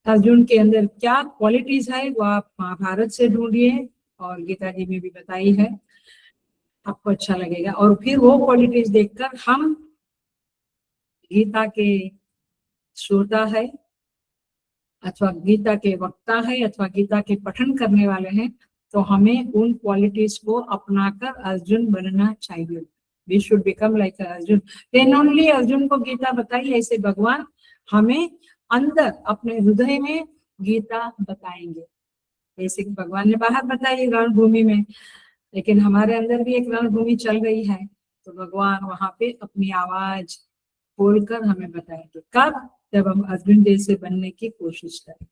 A: अर्जुन के अंदर क्या क्वालिटीज है वो आप महाभारत से ढूंढिए और गीता जी में भी बताई है। आपको अच्छा लगेगा। और फिर वो क्वालिटीज देखकर हम गीता के श्रोता है अथवा गीता के वक्ता है अथवा गीता के पठन करने वाले हैं, तो हमें उन क्वालिटीज को अपनाकर अर्जुन बनना चाहिए। We should become like Arjun. Then only Arjun को गीता बताई, ऐसे भगवान हमें अंदर अपने हृदय में गीता बताएंगे। जैसे भगवान ने बाहर बताई रणभूमि में, लेकिन हमारे अंदर भी एक रणभूमि चल रही है, तो भगवान वहां पे अपनी आवाज खोलकर हमें बताएंगे। कब? जब हम अर्जुन जैसे बनने की कोशिश करें।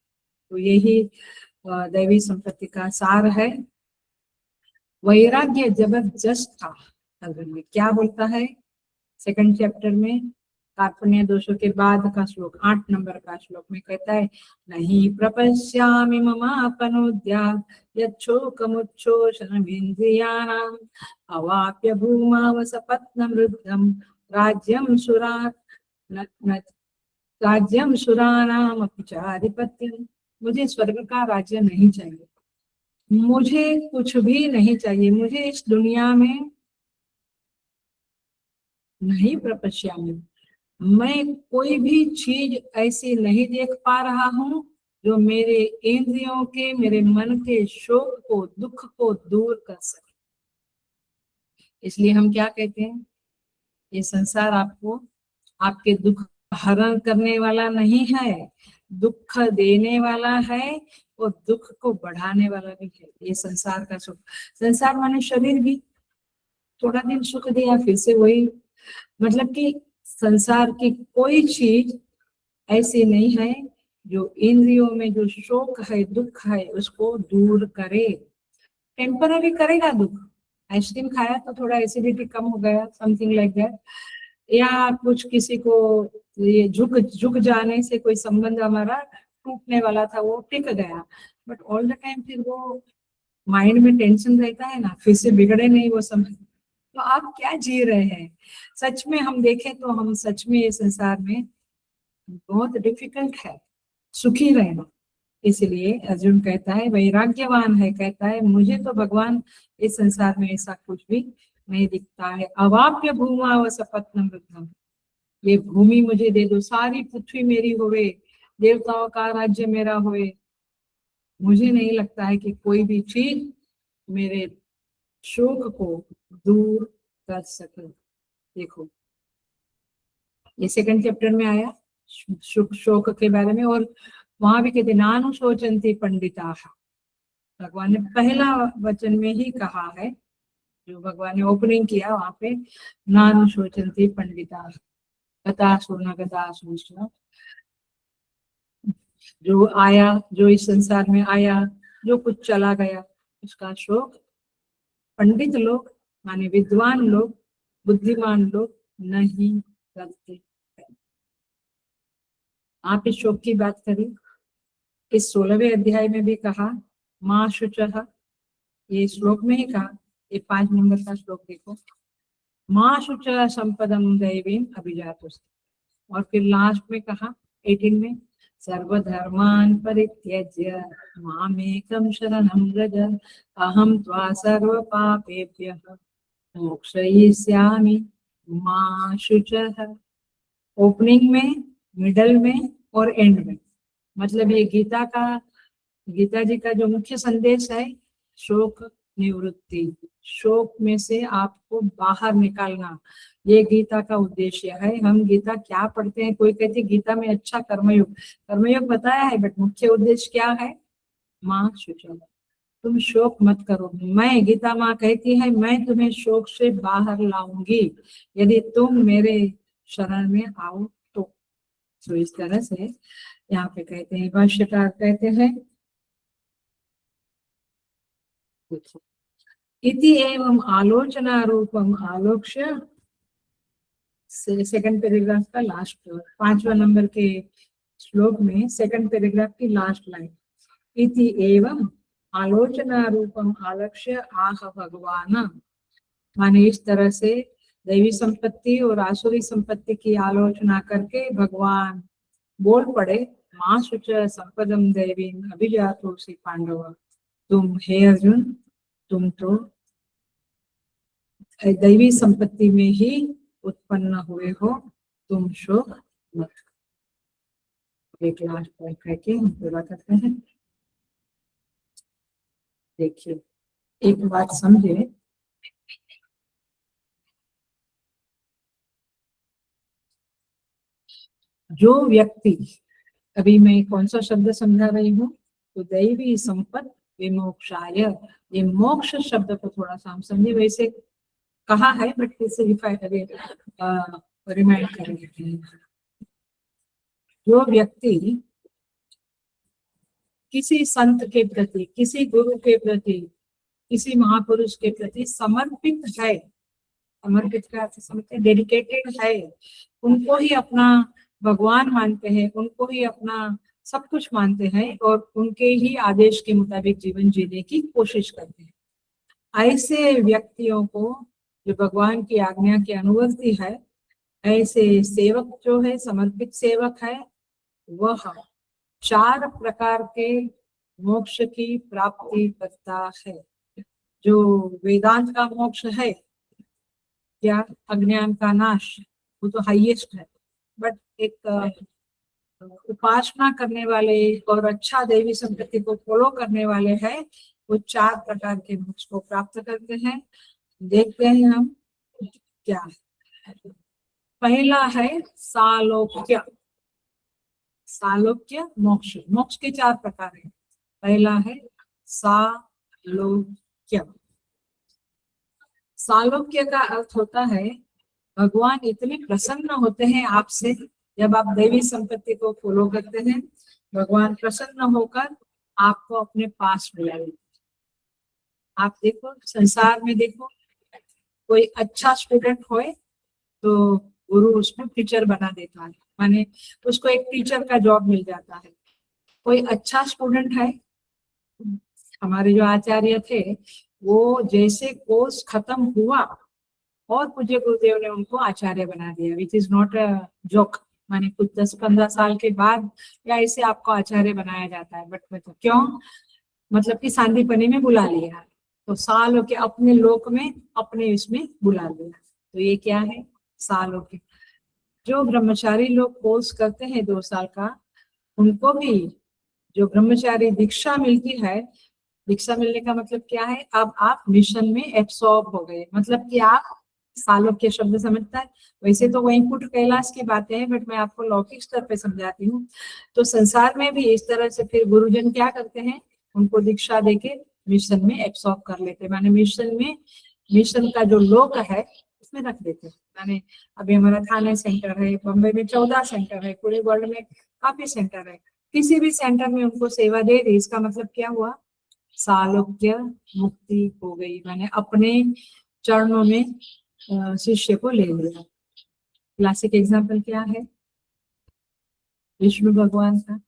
A: तो यही दैवी संपत्ति का सार है। वैराग्य जबरदस्त था अर्जुन में। क्या बोलता है सेकंड चैप्टर में, कार्पण्य दोषों के बाद का श्लोक 8 नंबर का श्लोक में कहता है, नहीं प्रपश्यामि ममापनोद्यात् यच्छोकमुच्छोषणमिन्द्रियाणाम् अवाप्य भूमावसपत्नमृद्धम् राज्यं सुराणामपि चाधिपत्यम्। मुझे स्वर्ग का राज्य नहीं चाहिए, मुझे कुछ भी नहीं चाहिए, मुझे इस दुनिया में नहीं प्रपश्यामि, मैं कोई भी चीज ऐसी नहीं देख पा रहा हूँ जो मेरे इंद्रियों के, मेरे मन के शोक को, दुख को दूर कर सके। इसलिए हम क्या कहते हैं, ये संसार आपको, आपके दुख हरण करने वाला नहीं है, दुख देने वाला है और दुख को बढ़ाने वाला भी है। ये संसार का सुख, संसार माने शरीर भी, थोड़ा दिन सुख दिया फिर से वही, मतलब कि संसार की कोई चीज ऐसी नहीं है जो इंद्रियों में जो शोक है, दुख है, उसको दूर करे। टेम्पररी करेगा दुख, आइसक्रीम खाया तो थोड़ा एसिडिटी कम हो गया, समथिंग लाइक दैट, या कुछ किसी को ये झुक झुक जाने से कोई संबंध हमारा टूटने वाला था वो टिक गया, बट ऑल द टाइम फिर वो माइंड में टेंशन रहता है ना, फिर से बिगड़े नहीं वो समय। तो आप क्या जी रहे हैं? सच में हम देखें तो हम सच में ये संसार में बहुत डिफिकल्ट है सुखी रहना। इसलिए अर्जुन कहता है, वैराग्यवान है, कहता है मुझे तो भगवान इस संसार में ऐसा कुछ भी नहीं दिखता है। अवाप्य भूमा व सपत्नम वृद्धम, ये भूमि मुझे दे दो, सारी पृथ्वी मेरी होवे, देवताओं का राज्य मेरा होवे, मुझे नहीं लगता है कि कोई भी चीज मेरे शोक को दूर कर सके। देखो ये सेकंड चैप्टर में आया शोक के बारे में, और वहां भी कहते नानु शोचंती पंडिता, भगवान ने पहला वचन में ही कहा है, जो भगवान ने ओपनिंग किया वहां पे, नानु शोचंती पंडिता गता सुना गता सुना, जो आया, जो इस संसार में आया, जो कुछ चला गया, उसका शोक पंडित लोग माने विद्वान लोग, बुद्धिमान लोग नहीं करते। आप इस शोक की बात करें, इस 16वें अध्याय में भी कहा माँ शुचः, ये श्लोक में ही कहा, ये 5 नंबर का श्लोक देखो, माँ शुचः संपदम दैवीम अभिजातुस्ते, और फिर लास्ट में कहा 18 में, सर्वधर्मान् परित्यज्य मामेकं शरणं व्रज अहं त्वा सर्वपापेभ्यः मोक्षयिष्यामि मा शुचः। ओपनिंग में, मिडल में और एंड में, मतलब ये गीता जी का जो मुख्य संदेश है, शोक निवृत्ति, शोक में से आपको बाहर निकालना, ये गीता का उद्देश्य है। हम गीता क्या पढ़ते हैं, कोई कहते गीता में अच्छा कर्मयोग, कर्मयोग बताया है, बट मुख्य उद्देश्य क्या है, माँ शुचः, तुम शोक मत करो। मैं, गीता माँ कहती है, मैं तुम्हें शोक से बाहर लाऊंगी यदि तुम मेरे शरण में आओ तो इस तरह से यहाँ पे कहते हैं, भाष्यकार कहते हैं, इति एवं आलोचना रूपम आलोक्य, सेकंड पैराग्राफ का लास्ट, 5वां नंबर के श्लोक में सेकंड पैराग्राफ की लास्ट लाइन, इति एवं आलोचना रूपम आलक्ष्य आह भगवान, माने इस तरह से दैवी संपत्ति और आसुरी संपत्ति की आलोचना करके भगवान बोल पड़े, माँ शुच संपदम दैवी अभिजातोसी पांडव, तुम हे अर्जुन, तुम तो दैवी संपत्ति में ही उत्पन्न हुए हो, तुम शोक मत करो। एक लास्ट पॉइंट करके हम पूरा करते हैं। देखिए, एक बात समझे, जो व्यक्ति, अभी मैं कौन सा शब्द समझा रही हूँ, तो दैवी संपत्ति विमोक्षाय, ये मोक्ष शब्द को थोड़ा सा हम समझे, वैसे कहा है बट इसे रिमाइंड कर लेते हैं। जो व्यक्ति किसी संत के प्रति, किसी गुरु के प्रति, किसी महापुरुष के प्रति समर्पित है, समर्पित का अर्थ समझते, डेडिकेटेड है, उनको ही अपना भगवान मानते हैं, उनको ही अपना सब कुछ मानते हैं और उनके ही आदेश के मुताबिक जीवन जीने की कोशिश करते हैं, ऐसे व्यक्तियों को जो भगवान की आज्ञा के अनुवर्ती है, ऐसे सेवक जो है, समर्पित सेवक है, वह 4 प्रकार के मोक्ष की प्राप्ति करता है। जो वेदांत का मोक्ष है, क्या अज्ञान का नाश, वो तो हाईएस्ट है, बट एक उपासना करने वाले और अच्छा देवी संपत्ति को फॉलो करने वाले हैं, वो 4 प्रकार के मोक्ष को प्राप्त करते हैं। देखते हैं हम क्या है। पहला है सालोक्य। सालोक्य मोक्ष, मोक्ष के 4 प्रकार हैं। पहला है सालोक्य। सालोक्य का अर्थ होता है भगवान इतने प्रसन्न होते हैं आपसे, जब आप दैवी संपत्ति को फॉलो करते हैं, भगवान प्रसन्न होकर आपको अपने पास बुला लेते हैं। आप देखो, संसार में देखो, कोई अच्छा स्टूडेंट होए तो गुरु उसको टीचर बना देता है, माने उसको एक टीचर का जॉब मिल जाता है। कोई अच्छा स्टूडेंट है, हमारे जो आचार्य थे, वो जैसे कोर्स खत्म हुआ और पूज्य गुरुदेव ने उनको आचार्य बना दिया, which is not a joke. माने कुछ 10-15 साल के बाद या ऐसे आपको आचार्य बनाया जाता है, बट मतलब क्यों, मतलब कि सांदीपनी में बुला लिया, तो साल हो के अपने लोक में, अपने इसमें बुला लिया। तो ये क्या है, साल हो के। जो ब्रह्मचारी लोग कोर्स करते हैं 2 साल का, उनको भी जो ब्रह्मचारी दीक्षा मिलती है, दीक्षा मिलने का मतलब क्या है, अब आप मिशन में एब्सॉर्ब हो गए, मतलब कि आप सालों के शब्द समझता है। वैसे तो वैकुंठ कैलाश की बातें हैं, बट मैं आपको लौकिक स्तर पे समझाती हूँ। तो संसार में भी इस तरह से फिर गुरुजन क्या करते हैं, उनको दीक्षा देके मिशन में एब्सॉर्ब कर लेते हैं, माने मिशन में, मिशन का जो लोक है उसमें रख देते हैं। माने अभी हमारा थाने सेंटर है, बम्बई में 14 सेंटर है, पूरे वर्ल्ड में काफी सेंटर है, किसी भी सेंटर में उनको सेवा दे दी, इसका मतलब क्या हुआ, सालोक्य मुक्ति हो गई, मैंने अपने चरणों में शिष्य को ले लिया। क्लासिक एग्जाम्पल क्या है, विष्णु भगवान का,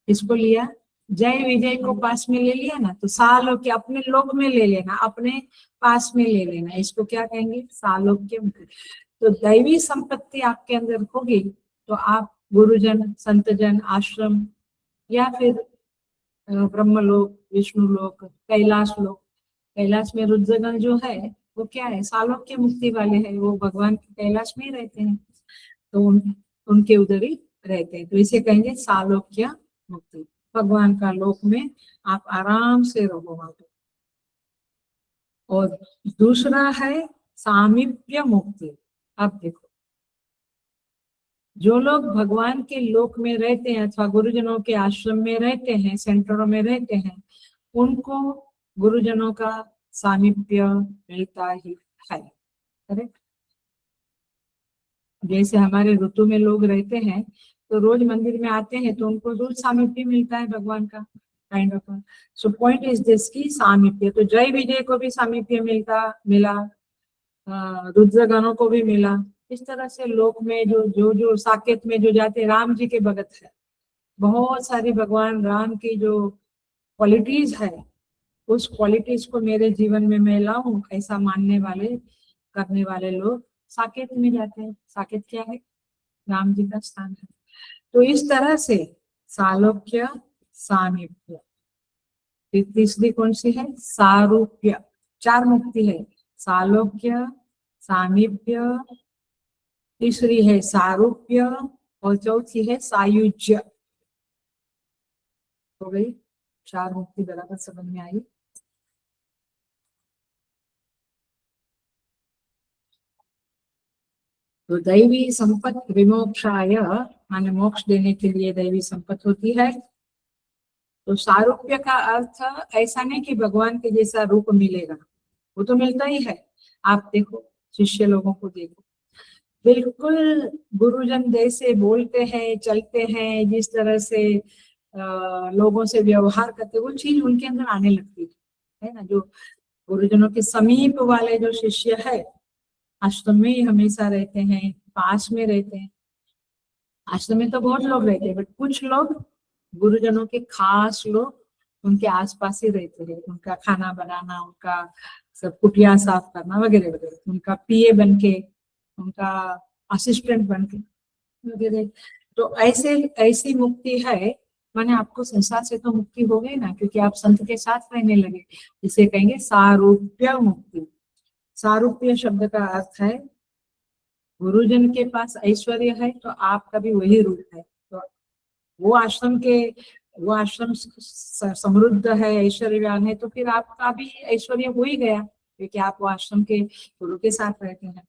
A: इसको लिया, जय विजय को पास में ले लिया ना, तो सालोक्य अपने लोक में ले लेना, अपने पास में ले लेना, इसको क्या कहेंगे, सालोक्य मुक्ति। तो दैवी संपत्ति आपके अंदर होगी तो आप गुरुजन, संतजन, आश्रम या फिर ब्रह्मलोक, विष्णु लोक, कैलाश लोक, कैलाश में रुद्रगण जो है वो क्या है, सालोक्य मुक्ति वाले हैं, वो भगवान के कैलाश में ही रहते हैं, तो उनके उधर ही रहते हैं, तो इसे कहेंगे सालोक्य मुक्ति। भगवान का लोक में आप आराम से रहो वहां पे। और दूसरा है सामीप्य मुक्ति। अब देखो, जो लोग भगवान के लोक में रहते हैं अथवा गुरुजनों के आश्रम में रहते हैं, सेंटरों में रहते हैं, उनको गुरुजनों का सामीप्य मिलता ही है। करेक्ट। जैसे हमारे ऋतु में लोग रहते हैं तो रोज मंदिर में आते हैं, तो उनको रोज सामीप्य मिलता है भगवान का, kind of. So point is this की सामीप्य, तो जय विजय को भी सामीप्य मिला, रुद्रगणों को भी मिला। इस तरह से लोक में जो साकेत में जो जाते, राम जी के भगत है, बहुत सारी भगवान राम की जो क्वालिटीज है, उस क्वालिटीज को मेरे जीवन में मैं लाऊं, ऐसा मानने वाले, करने वाले लोग साकेत में जाते हैं। साकेत क्या है, राम जी का स्थान है। तो इस तरह से सालोक्य, सामीप्य। तीसरी कौन सी है, सारूप्य। 4 मुक्ति है, सालोक्य, सामीप्य, तीसरी है सारूप्य और चौथी है सायुज्य। हो गई 4 मुक्ति बराबर समझ में आई। तो दैवी संपत्ति विमोक्षाय माने मोक्ष देने के लिए दैवी संपत्ति होती है। तो सारूप्य का अर्थ ऐसा नहीं कि भगवान के जैसा रूप मिलेगा, वो तो मिलता ही है। आप देखो शिष्य लोगों को देखो, बिल्कुल गुरुजन जैसे बोलते हैं, चलते हैं, जिस तरह से लोगों से व्यवहार करते, वो चीज उनके अंदर आने लगती है ना। जो गुरुजनों के समीप वाले जो शिष्य है, आश्रम में ही हमेशा रहते हैं, पास में रहते हैं। आश्रम में तो बहुत लोग रहते हैं, बट कुछ लोग गुरुजनों के खास लोग उनके आसपास ही रहते हैं। उनका खाना बनाना, उनका सब कुटिया साफ करना वगैरह वगैरह, उनका पीए बनके, उनका असिस्टेंट बनके वगैरह। तो ऐसे ऐसी मुक्ति है। माने आपको संसार से तो मुक्ति हो गई ना, क्योंकि आप संत के साथ रहने लगे। इसे कहेंगे सारूप्य मुक्ति। सारूप्य शब्द का अर्थ है गुरुजन के पास ऐश्वर्य है तो आपका भी वही रूप है। तो वो आश्रम समृद्ध है, ऐश्वर्यवान है, तो फिर आपका भी ऐश्वर्य हो ही गया, क्योंकि आप वो आश्रम के गुरु के साथ रहते हैं।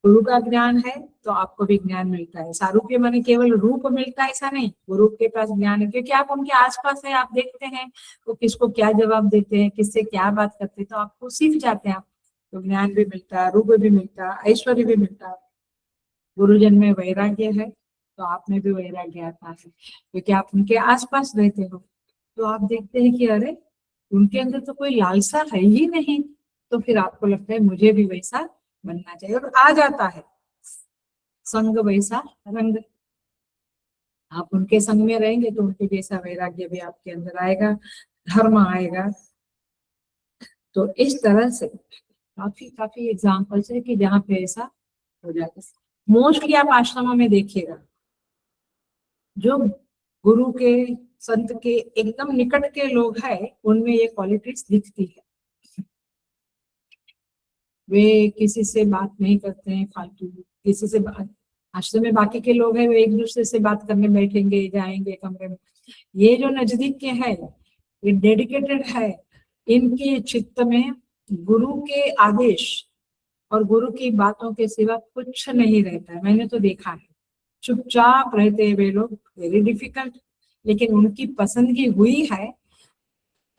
A: गुरु का ज्ञान है तो आपको भी ज्ञान मिलता है। सारूप्य माने केवल रूप मिलता है ऐसा नहीं, गुरु के पास ज्ञान है, क्योंकि आप उनके आसपास है, आप देखते हैं वो किसको क्या जवाब देते हैं, किससे क्या बात करते हैं, तो आपको सीख जाते हैं आप। तो ज्ञान भी मिलता है, रूप भी मिलता है, ऐश्वर्य भी मिलता है। गुरुजन में वैराग्य है तो आप में भी वैराग्य आता है, क्योंकि आप उनके आसपास रहते हो। तो आप देखते हैं कि अरे उनके अंदर तो कोई लालसा है ही नहीं, तो फिर आपको लगता है मुझे भी वैसा बनना चाहिए, और आ जाता है संग वैसा रंग। आप उनके संग में रहेंगे तो उनके जैसा वैराग्य भी आपके अंदर आएगा, धर्म आएगा। तो इस तरह से काफी काफी एग्जाम्पल्स है कि जहाँ पे ऐसा हो जाता है। मोस्टली आप आश्रमों में देखिएगा, जो गुरु के संत के एकदम निकट के लोग हैं, उनमें ये क्वालिटीज दिखती है। वे किसी से बात नहीं करते हैं फालतू, किसी से आश्रम में बाकी के लोग हैं, वे एक दूसरे से बात करने बैठेंगे, जाएंगे कमरे में। ये जो नजदीक के हैं, ये डेडिकेटेड है, इनके चित्त में गुरु के आदेश और गुरु की बातों के सिवा कुछ नहीं रहता है। मैंने तो देखा है, चुपचाप रहते हैं वे लोग, वेरी डिफिकल्ट, लेकिन उनकी पसंदगी हुई है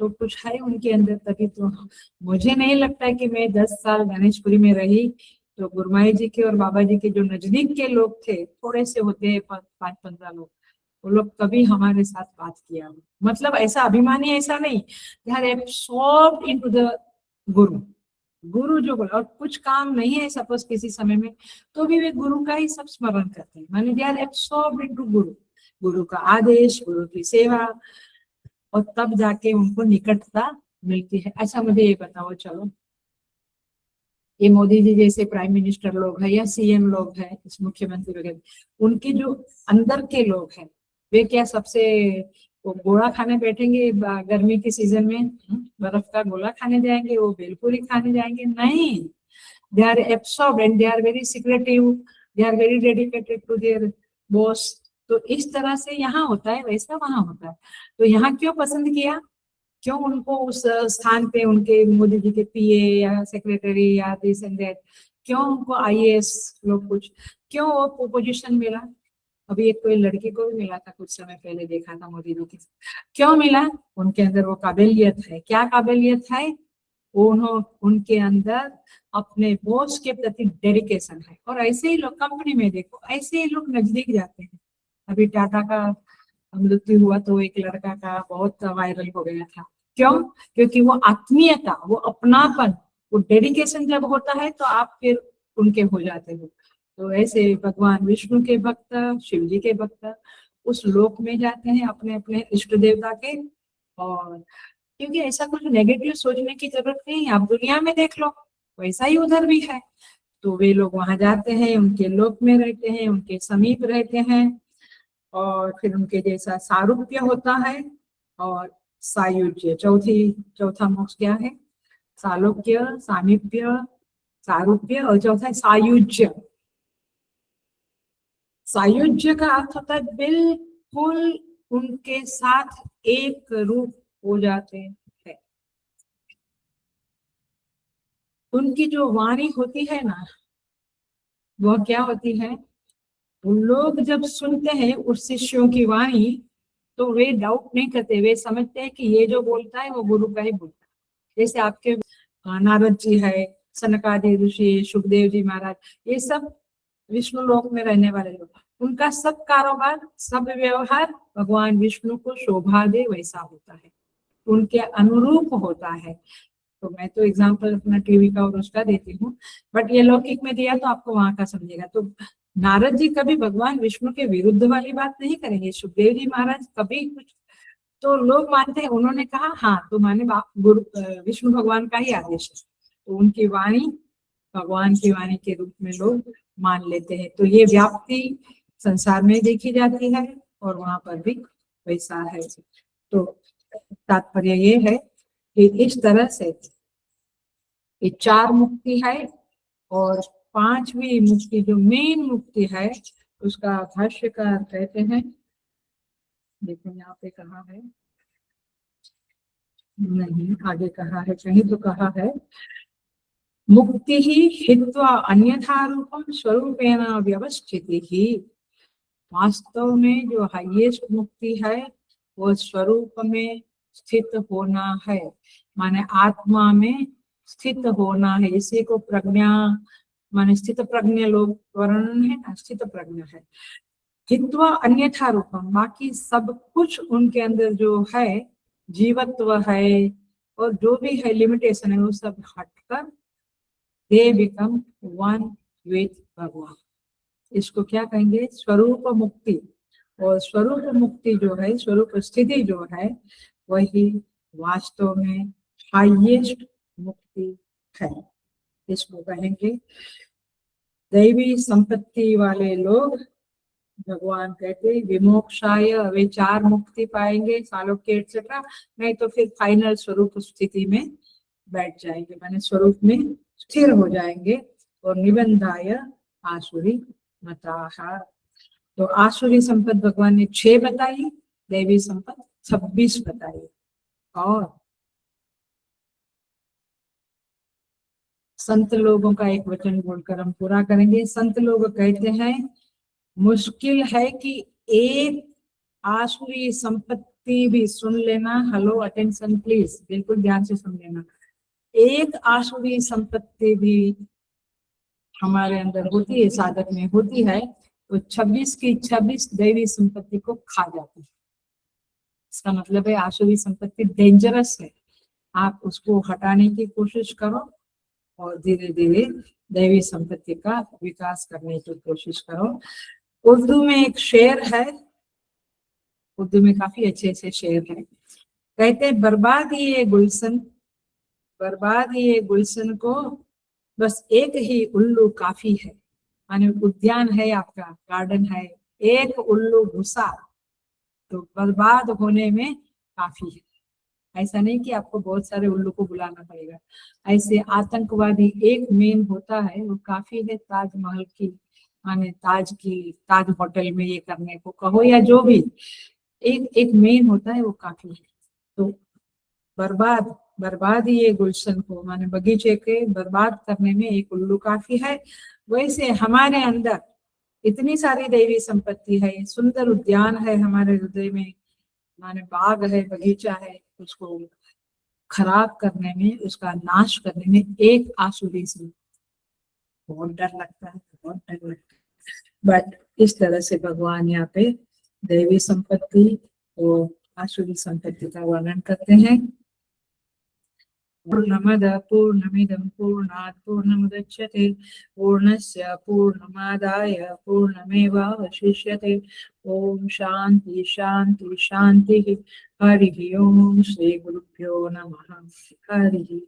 A: तो कुछ है उनके अंदर, तभी तो। मुझे नहीं लगता है कि मैं 10 साल गणेशपुरी में रही तो गुरुमाई जी के और बाबा जी के जो नजदीक के लोग थे, थोड़े से होते हैं 5-15 लोग, वो लोग कभी हमारे साथ बात किया, मतलब ऐसा अभिमानी ऐसा नहीं, they are absorbed into the guru. Guru जो बोला, और कुछ काम नहीं है सपोज किसी समय में, तो भी वे गुरु का ही सब स्मरण करते हैं, माने दे आर एब्सॉर्ब्ड इनटू गुरु, गुरु का आदेश, गुरु की सेवा, और तब जाके उनको निकटता मिलती है। अच्छा मुझे ये बताओ, चलो ये मोदी जी जैसे प्राइम मिनिस्टर लोग हैं या सीएम लोग हैं, इस मुख्यमंत्री वगैरह, उनके जो अंदर के लोग हैं, वे क्या सबसे वो गोला खाने बैठेंगे गर्मी के सीजन में, बर्फ का गोला खाने जाएंगे, वो भेलपूरी खाने जाएंगे? नहीं, they are absorbed and they are very secretive, they are very dedicated to their boss. तो इस तरह से यहाँ होता है, वैसा वहां होता है। तो यहाँ क्यों पसंद किया, क्यों उनको उस स्थान पे, उनके मोदी जी के पीए या सेक्रेटरी या दिस एंड दैट, क्यों उनको आईएएस लोग, कुछ क्यों वो पोजीशन मिला? अभी एक कोई लड़की को भी मिला था कुछ समय पहले, देखा था मोदी जी के, क्यों मिला? उनके अंदर वो काबिलियत है। क्या काबिलियत है? उनके अंदर अपने बॉस के प्रति डेडिकेशन है। और ऐसे ही लोग कंपनी में देखो, ऐसे ही लोग नजदीक जाते हैं। अभी टाटा का मृत्यु हुआ तो एक लड़का का बहुत वायरल हो गया था, क्यों? क्योंकि वो आत्मीयता, वो अपनापन, वो डेडिकेशन जब होता है तो आप फिर उनके हो जाते हो। तो ऐसे भगवान विष्णु के भक्त, शिव जी के भक्त उस लोक में जाते हैं अपने अपने इष्ट देवता के। और क्योंकि ऐसा कुछ नेगेटिव सोचने की जरूरत नहीं, आप दुनिया में देख लो वैसा ही उधर भी है। तो वे लोग वहां जाते हैं, उनके लोक में रहते हैं, उनके समीप रहते हैं, और फिर उनके जैसा सारूप्य होता है। और सायुज्य, चौथा मोक्ष क्या है? सालोक्य, सामीप्य, सारूप्य और चौथा है सायुज्य। सायुज्य का अर्थ होता है बिल्कुल उनके साथ एक रूप हो जाते हैं। उनकी जो वाणी होती है ना, वह क्या होती है, उन लोग जब सुनते हैं उस शिष्यों की वाणी तो वे डाउट नहीं करते, वे समझते हैं कि ये जो बोलता है वो गुरु का ही बोलता है। जैसे आपके नारद जी है, सनकादि ऋषि, सुखदेव जी महाराज, ये सब विष्णु लोक में रहने वाले लोग, उनका सब कारोबार, सब व्यवहार भगवान विष्णु को शोभा दे वैसा होता है, उनके अनुरूप होता है। तो मैं तो एग्जाम्पल अपना टीवी का और उसका देती हूँ, बट ये लौकिक में दिया तो आपको वहां का समझेगा। तो नारद जी कभी भगवान विष्णु के विरुद्ध वाली बात नहीं करेंगे, सुखदेव जी महाराज कभी कुछ, तो लोग मानते हैं उन्होंने कहा हाँ तो माने गुरु विष्णु भगवान का ही आदेश है, तो उनकी वाणी भगवान की वाणी के रूप में लोग मान लेते हैं। तो ये व्याप्ति संसार में देखी जाती है और वहां पर भी वैसा है। तो तात्पर्य ये है कि इस तरह से ये 4 मुक्ति है, और 5वीं मुक्ति जो मेन मुक्ति है उसका भाष्यकार कहते हैं, देखो यहाँ पे कहा है, नहीं आगे कहा है, कहीं तो कहा है मुक्ति ही हित्वा अन्यथा रूपम स्वरूपेण व्यवस्थिति ही। वास्तव में जो हाईएस्ट मुक्ति है वो स्वरूप में स्थित होना है, माने आत्मा में स्थित होना है। इसी को प्रज्ञा माने स्थित प्रज्ञ लोग वर्णन है ना, स्थित प्रज्ञ है। हित्वा अन्यथा रूपम, बाकी सब कुछ उनके अंदर जो है जीवत्व है और जो भी है लिमिटेशन है वो सब हटकर दे बिकम वन विथ भगवान। इसको क्या कहेंगे, स्वरूप मुक्ति। और स्वरूप मुक्ति जो है, स्वरूप स्थिति जो है, वही वास्तव में हाईएस्ट मुक्ति है। इसको कहेंगे दैवी संपत्ति वाले लोग, भगवान कहते विमोक्षाय, वे 4 मुक्ति पाएंगे, सालोक्य एक्सेट्रा, नहीं तो फिर फाइनल स्वरूप स्थिति में बैठ जाएंगे, माने स्वरूप में स्थिर हो जाएंगे। और निबंधाय आसुरी मताहा, तो आसुरी संपद भगवान ने 6 बताई, दैवी संपद 26 बताई। और संत लोगों का एक वचन बोलकर हम पूरा करेंगे। संत लोग कहते हैं मुश्किल है कि एक आसुरी संपत्ति भी, सुन लेना, हेलो अटेंशन प्लीज, बिल्कुल ध्यान से सुन लेना, एक आसुरी संपत्ति भी हमारे अंदर होती है, साधक में होती है, तो 26 की 26 दैवी संपत्ति को खा जाती है। इसका मतलब है आसुरी संपत्ति डेंजरस है, आप उसको हटाने की कोशिश करो और धीरे धीरे दैवी संपत्ति का विकास करने की कोशिश करो। उर्दू में एक शेर है, उर्दू में काफी अच्छे अच्छे शेर है, कहते बर्बाद ये गुलशन, बर्बाद ये गुलशन को बस एक ही उल्लू काफी है। माने उद्यान है आपका, गार्डन है, एक उल्लू घुसा तो बर्बाद होने में काफी है। ऐसा नहीं कि आपको बहुत सारे उल्लू को बुलाना पड़ेगा। ऐसे आतंकवादी एक मेन होता है, वो काफी है ताजमहल की, माने ताज होटल में ये करने को कहो या जो भी, एक मेन होता है, वो काफी है। तो बर्बाद ये गुलशन को, माने बगीचे के बर्बाद करने में एक उल्लू काफी है। वैसे हमारे अंदर इतनी सारी दैवी संपत्ति है, सुंदर उद्यान है हमारे हृदय में, माने बाग है, बगीचा है, उसको खराब करने में, उसका नाश करने में एक आसुरी से बहुत डर लगता है, बहुत डर लगता है। बट इस तरह से भगवान यहाँ पे दैवी संपत्ति और आसुरी संपत्ति का वर्णन करते हैं। पूर्णमद पूर्णमिदं पूर्णात् पूर्णमुदच्यते पूर्णस्य पूर्णमादाय पूर्णमेवावशिष्यते। ओम शांति शांति शांति। हरि ओम। श्री गुरुभ्यो नमः। हरि